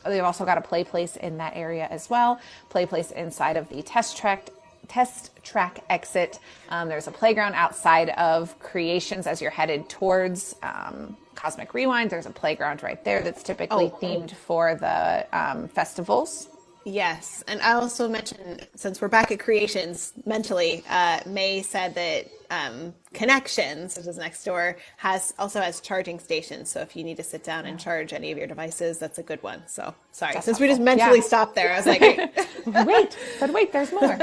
They've also got a play place in that area as well. Play place inside of the test track exit. There's a playground outside of Creations as you're headed towards Cosmic Rewind. There's a playground right there that's typically themed for the festivals. Yes, and I also mentioned, since we're back at Creations mentally, May said that Connections, which is next door, also has charging stations. So if you need to sit down and charge any of your devices, that's a good one. So sorry, That's since helpful. we just mentally stopped there, I was like, wait, there's more.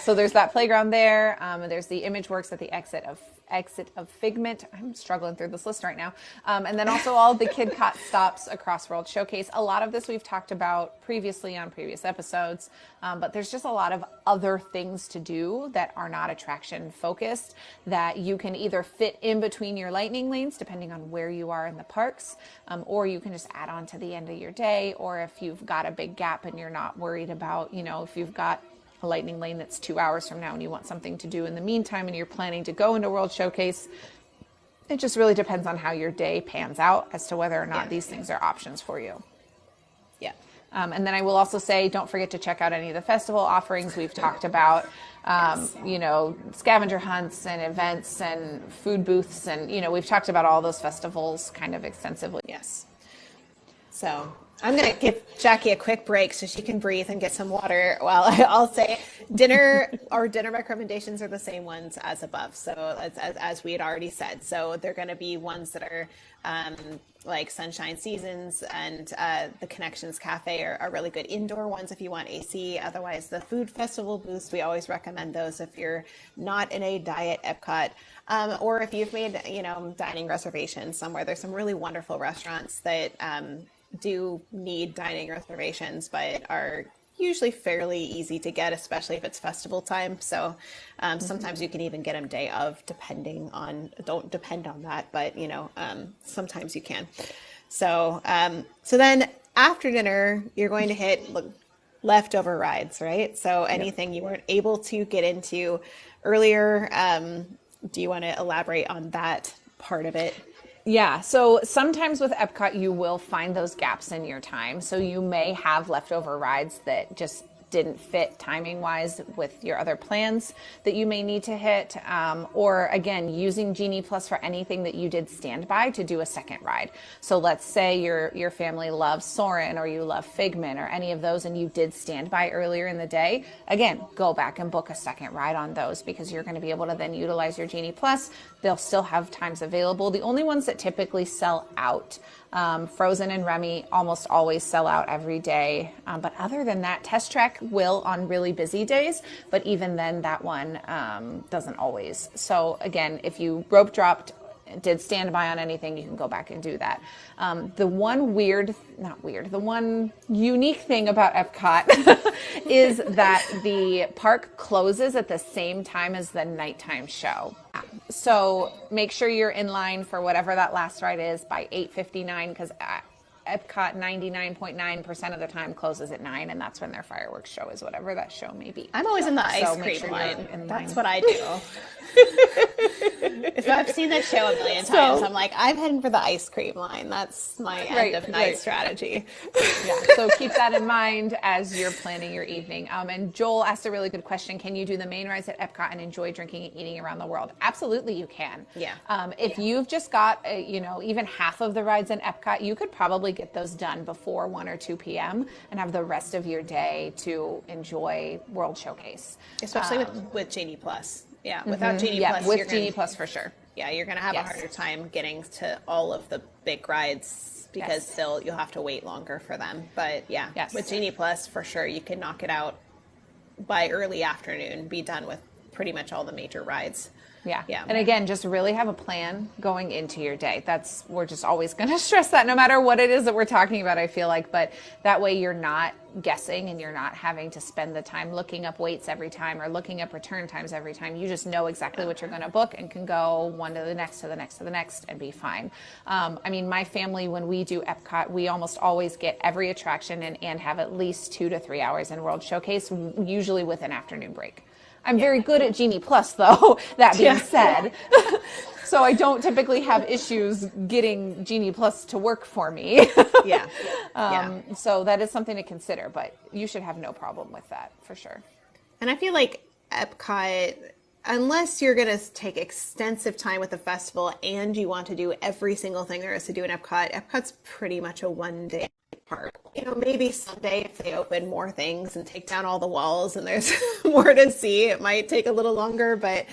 So there's that playground there. There's the Image Works at the exit of exit of Figment. I'm struggling through this list right now. And then also all the Kid Cot stops across World Showcase. A lot of this we've talked about previously on previous episodes, but there's just a lot of other things to do that are not attraction focused that you can either fit in between your lightning lanes, depending on where you are in the parks, or you can just add on to the end of your day. Or if you've got a big gap and you're not worried about, if you've got a lightning lane that's 2 hours from now and you want something to do in the meantime and you're planning to go into World Showcase, it just really depends on how your day pans out as to whether or not these things are options for you. Yeah. And then I will also say, don't forget to check out any of the festival offerings we've talked about, scavenger hunts and events and food booths. And, we've talked about all those festivals kind of extensively. Yes. So I'm going to give Jackie a quick break so she can breathe and get some water while I'll say dinner recommendations are the same ones as above. So as we had already said, so they're going to be ones that are like Sunshine Seasons and the Connections Cafe are really good indoor ones if you want AC. Otherwise, the food festival booths, we always recommend those if you're not in a diet Epcot. Or if you've made, dining reservations somewhere. There's some really wonderful restaurants that do need dining reservations, but are usually fairly easy to get, especially if it's festival time. So sometimes you can even get them day of, don't depend on that, but sometimes you can. So then after dinner, you're going to hit leftover rides, right? So anything you weren't able to get into earlier, do you want to elaborate on that part of it? Yeah, so sometimes with Epcot, you will find those gaps in your time. So you may have leftover rides that just didn't fit timing wise with your other plans that you may need to hit. Or again, using Genie Plus for anything that you did standby to do a second ride. So let's say your family loves Soarin' or you love Figment or any of those and you did standby earlier in the day. Again, go back and book a second ride on those because you're going to be able to then utilize your Genie Plus. They'll still have times available. The only ones that typically sell out, Frozen and Remy almost always sell out every day. But other than that, Test Track will on really busy days. But even then, that one doesn't always. So again, if you rope dropped, did standby on anything, you can go back and do that. The one unique thing about Epcot is that the park closes at the same time as the nighttime show. So make sure you're in line for whatever that last ride is by 8:59 because Epcot 99.9% of the time closes at 9, and that's when their fireworks show is, whatever that show may be. I'm always in the ice cream line. That's what I do. If I've seen that show a million times, I'm like, I'm heading for the ice cream line. That's my end of night strategy. Yeah, so keep that in mind as you're planning your evening. And Joel asked a really good question. Can you do the main rides at Epcot and enjoy drinking and eating around the world? Absolutely, you can. Yeah. If you've just got, even half of the rides in Epcot, you could probably get those done before 1 or 2 p.m. and have the rest of your day to enjoy World Showcase. Especially with Genie Plus. Yeah, without Genie Plus. With Genie Plus for sure. Yeah, you're going to have a harder time getting to all of the big rides because you'll have to wait longer for them. But with Genie Plus, for sure, you can knock it out by early afternoon, be done with pretty much all the major rides. Yeah. And again, just really have a plan going into your day. We're just always going to stress that no matter what it is that we're talking about, I feel like. But that way you're not guessing and you're not having to spend the time looking up waits every time or looking up return times every time. You just know exactly what you're going to book and can go one to the next, to the next, to the next and be fine. My family, when we do Epcot, we almost always get every attraction and have at least 2 to 3 hours in World Showcase, usually with an afternoon break. I'm very good at Genie Plus, though, that being said. So I don't typically have issues getting Genie Plus to work for me. So that is something to consider, but you should have no problem with that, for sure. And I feel like Epcot, unless you're going to take extensive time with the festival and you want to do every single thing there is to do in Epcot, Epcot's pretty much a one-day park. Maybe someday if they open more things and take down all the walls and there's more to see, it might take a little longer. But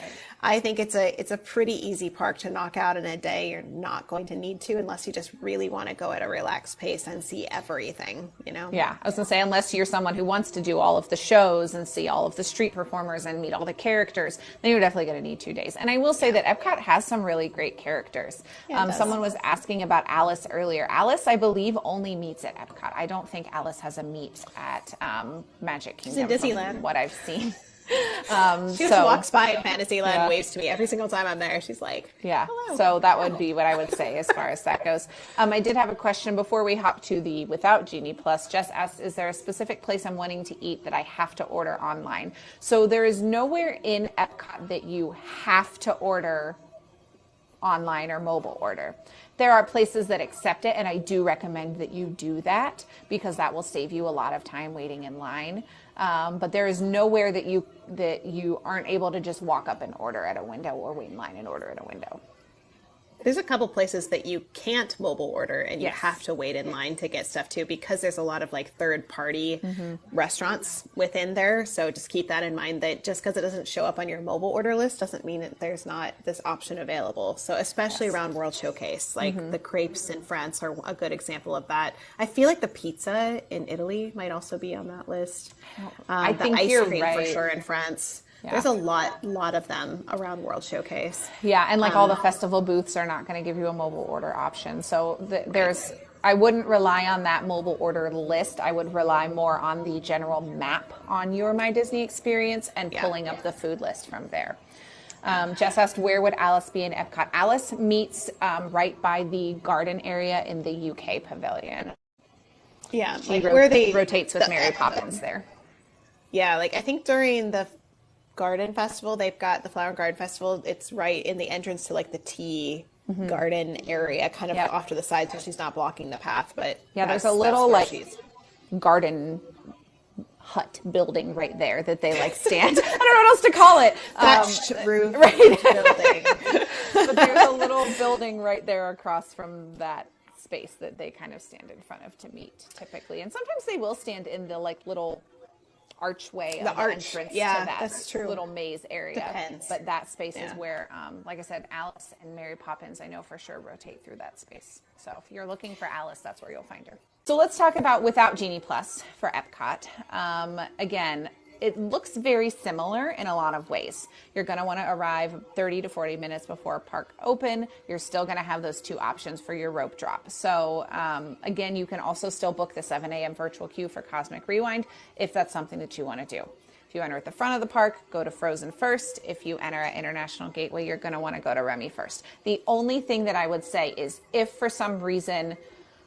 I think it's a pretty easy park to knock out in a day. You're not going to need to unless you just really want to go at a relaxed pace and see everything, you know? Yeah, I was gonna say, unless you're someone who wants to do all of the shows and see all of the street performers and meet all the characters, then you're definitely gonna need 2 days. And I will say that Epcot has some really great characters. Yeah, Someone was asking about Alice earlier. Alice, I believe, only meets at Epcot. I don't think Alice has a meet at Magic Kingdom. She's in Disneyland. From what I've seen. She just walks by at Fantasyland, waves to me every single time I'm there. She's like, yeah. hello. So that would be what I would say as far as that goes. I did have a question before we hop to the without Genie Plus. Jess asked, is there a specific place I'm wanting to eat that I have to order online? So there is nowhere in Epcot that you have to order online or mobile order. There are places that accept it, and I do recommend that you do that because that will save you a lot of time waiting in line. But there is nowhere that you aren't able to just walk up and order at a window or wait in line and order at a window. There's a couple places that you can't mobile order and you Yes. have to wait in line to get stuff too, because there's a lot of like third party restaurants within there. So just keep that in mind, that just because it doesn't show up on your mobile order list doesn't mean that there's not this option available. So especially around World Showcase, like the crepes in France are a good example of that. I feel like the pizza in Italy might also be on that list. I the think ice you're cream right. for sure in France. Yeah. There's a lot of them around World Showcase. Yeah, and like all the festival booths are not going to give you a mobile order option. So I wouldn't rely on that mobile order list. I would rely more on the general map on your My Disney experience and pulling up the food list from there. Jess asked, where would Alice be in Epcot? Alice meets right by the garden area in the UK pavilion. Yeah, She like where they rotates with Mary Poppins there. Yeah, like I think during the Garden Festival, they've got the Flower Garden Festival. It's right in the entrance to like the tea garden area, kind of off to the side, so she's not blocking the path. But Yeah, there's a little like garden hut building right there that they like stand. I don't know what else to call it. Thatched roof building. But there's a little building right there across from that space that they kind of stand in front of to meet typically. And sometimes they will stand in the like little archway of the entrance to that that's true. little maze area. Depends. But that space is where, like I said, Alice and Mary Poppins, I know for sure, rotate through that space. So if you're looking for Alice, that's where you'll find her. So let's talk about without Genie Plus for Epcot. Again, it looks very similar in a lot of ways. You're going to want to arrive 30 to 40 minutes before park open. You're still going to have those two options for your rope drop. So again, you can also still book the 7 a.m. virtual queue for Cosmic Rewind if that's something that you want to do. If you enter at the front of the park, go to Frozen first. If you enter at International Gateway, you're going to want to go to Remy first. The only thing that I would say is if for some reason,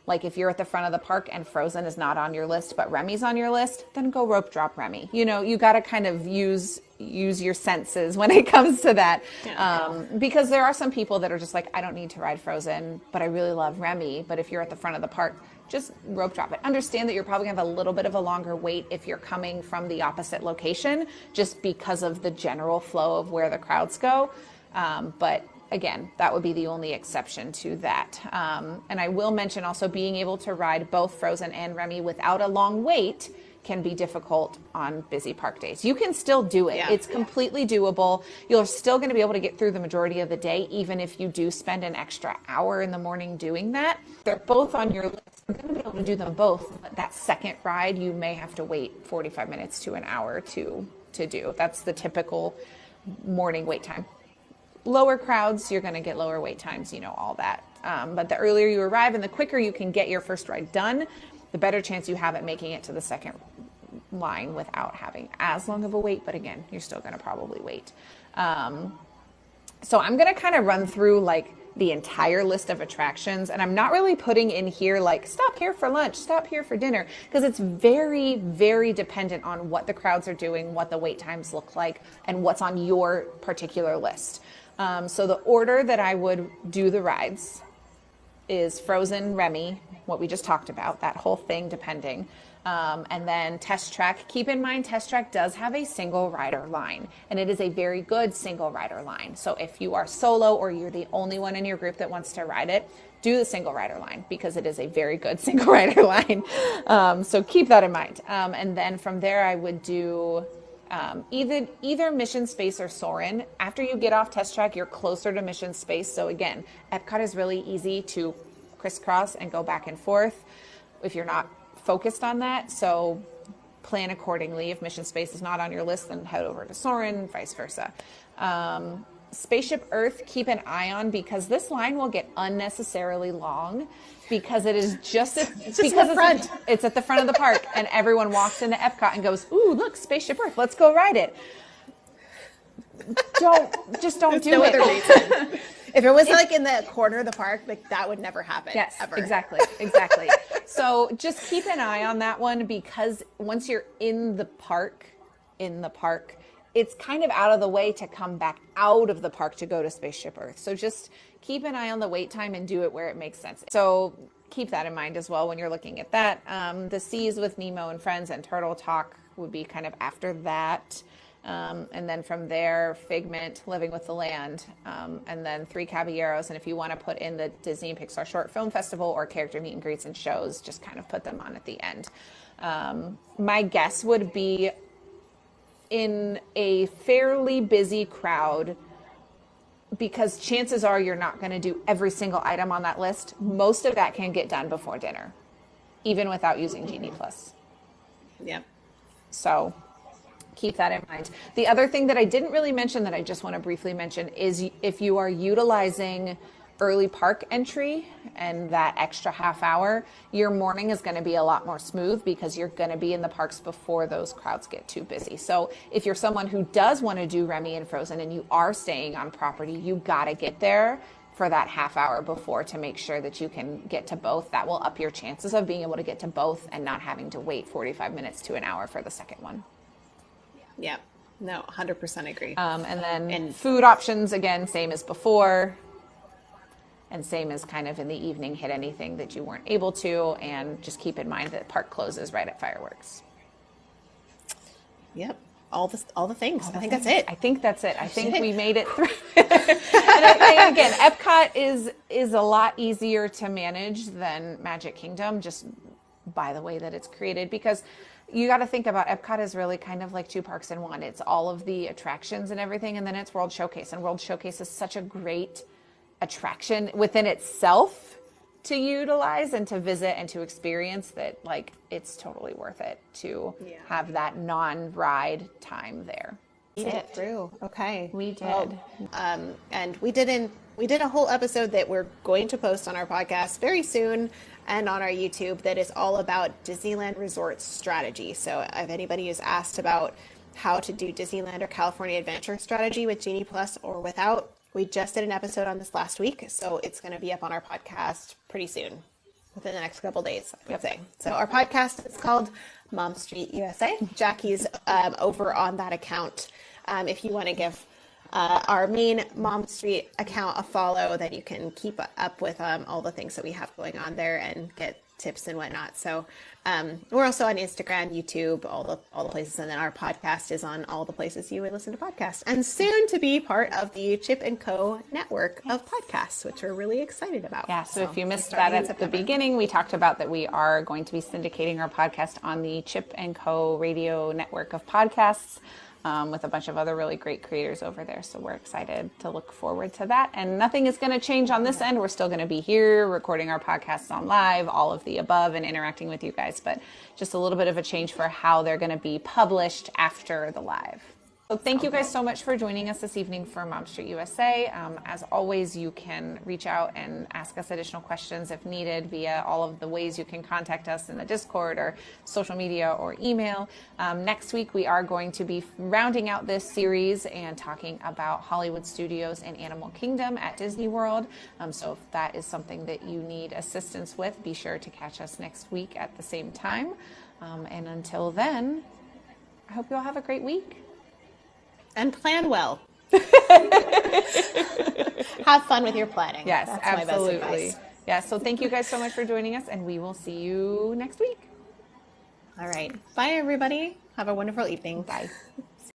like if you're at the front of the park and Frozen is not on your list, but Remy's on your list, then go rope drop Remy. You know, you got to kind of use your senses when it comes to that. Because there are some people that are just like, I don't need to ride Frozen, but I really love Remy. But if you're at the front of the park, just rope drop it. Understand that you're probably going to have a little bit of a longer wait if you're coming from the opposite location, just because of the general flow of where the crowds go. But again, that would be the only exception to that. And I will mention also being able to ride both Frozen and Remy without a long wait can be difficult on busy park days. You can still do it. It's completely doable. You're still going to be able to get through the majority of the day, even if you do spend an extra hour in the morning doing that. They're both on your list. You're going to be able to do them both, but that second ride, you may have to wait 45 minutes to an hour to do. That's the typical morning wait time. Lower crowds, you're going to get lower wait times, you know, all that. But the earlier you arrive and the quicker you can get your first ride done, the better chance you have at making it to the second line without having as long of a wait. But again, you're still going to probably wait. So I'm going to kind of run through like the entire list of attractions, and I'm not really putting in here like stop here for lunch, stop here for dinner, because it's very, very dependent on what the crowds are doing, what the wait times look like, and what's on your particular list. So the order that I would do the rides is Frozen, Remy, what we just talked about, that whole thing depending. And then Test Track. Keep in mind, Test Track does have a single rider line, and it is a very good single rider line. So if you are solo or you're the only one in your group that wants to ride it, do the single rider line because it is a very good single rider line. So keep that in mind. And then from there, I would do Either Mission Space or Soarin'. After you get off Test Track, you're closer to Mission Space. So again, Epcot is really easy to crisscross and go back and forth if you're not focused on that. So plan accordingly. If Mission Space is not on your list, then head over to Soarin', vice versa. Spaceship Earth, keep an eye on, because this line will get unnecessarily long because it is just it's at the front of the park, and everyone walks into Epcot and goes, "Ooh, look, Spaceship Earth, let's go ride it." Don't do no it. Other reason. If it was like in the corner of the park, like that would never happen. Yes, ever. exactly. So just keep an eye on that one, because once you're in the park, it's kind of out of the way to come back out of the park to go to Spaceship Earth. So just keep an eye on the wait time and do it where it makes sense. So keep that in mind as well when you're looking at that. The Seas with Nemo and Friends and Turtle Talk would be kind of after that. And then from there, Figment, Living with the Land, and then Three Caballeros. And if you want to put in the Disney and Pixar Short Film Festival or character meet and greets and shows, just kind of put them on at the end. My guess would be in a fairly busy crowd, because chances are you're not going to do every single item on that list. Most of that can get done before dinner, even without using Genie Plus. Yeah. So keep that in mind. The other thing that I didn't really mention that I just want to briefly mention is if you are utilizing early park entry and that extra half hour, your morning is going to be a lot more smooth because you're going to be in the parks before those crowds get too busy. So if you're someone who does want to do Remy and Frozen and you are staying on property, you got to get there for that half hour before to make sure that you can get to both. That will up your chances of being able to get to both and not having to wait 45 minutes to an hour for the second one. Yeah, no, 100% agree. And then food options, again, same as before. And same as kind of in the evening, hit anything that you weren't able to, and just keep in mind that park closes right at fireworks. Yep, all the things. I think that's it. I think we made it through. and again, Epcot is a lot easier to manage than Magic Kingdom, just by the way that it's created, because you got to think about Epcot is really kind of like two parks in one. It's all of the attractions and everything, and then it's World Showcase, and World Showcase is such a great attraction within itself to utilize and to visit and to experience that, like, it's totally worth it to have that non-ride time there. Eat it through. Okay. We did. Well, and we did a whole episode that we're going to post on our podcast very soon and on our YouTube that is all about Disneyland Resort strategy. So if anybody is asked about how to do Disneyland or California Adventure strategy with Genie Plus or without, we just did an episode on this last week, so it's going to be up on our podcast pretty soon, within the next couple days, I would say. So our podcast is called Mom Street USA. Jackie's over on that account. If you want to give our main Mom Street account a follow, then you can keep up with all the things that we have going on there and get tips and whatnot. So we're also on Instagram, YouTube, all the places, and then our podcast is on all the places you would listen to podcasts, and soon to be part of the Chip and Co network of podcasts, which we're really excited about. Yeah, so if you missed that at the beginning, we talked about that we are going to be syndicating our podcast on the Chip and Co radio network of podcasts. With a bunch of other really great creators over there. So we're excited to look forward to that. And nothing is going to change on this end. We're still going to be here recording our podcasts on live, all of the above, and interacting with you guys. But just a little bit of a change for how they're going to be published after the live. So thank you guys so much for joining us this evening for Mom Street USA. As always, you can reach out and ask us additional questions if needed via all of the ways you can contact us in the Discord or social media or email. Next week, we are going to be rounding out this series and talking about Hollywood Studios and Animal Kingdom at Disney World. So if that is something that you need assistance with, be sure to catch us next week at the same time. And until then, I hope you all have a great week. And plan well. Have fun with your planning. Yes, that's absolutely. My best advice. Yeah, so thank you guys so much for joining us, and we will see you next week. All right. Bye, everybody. Have a wonderful evening. Bye.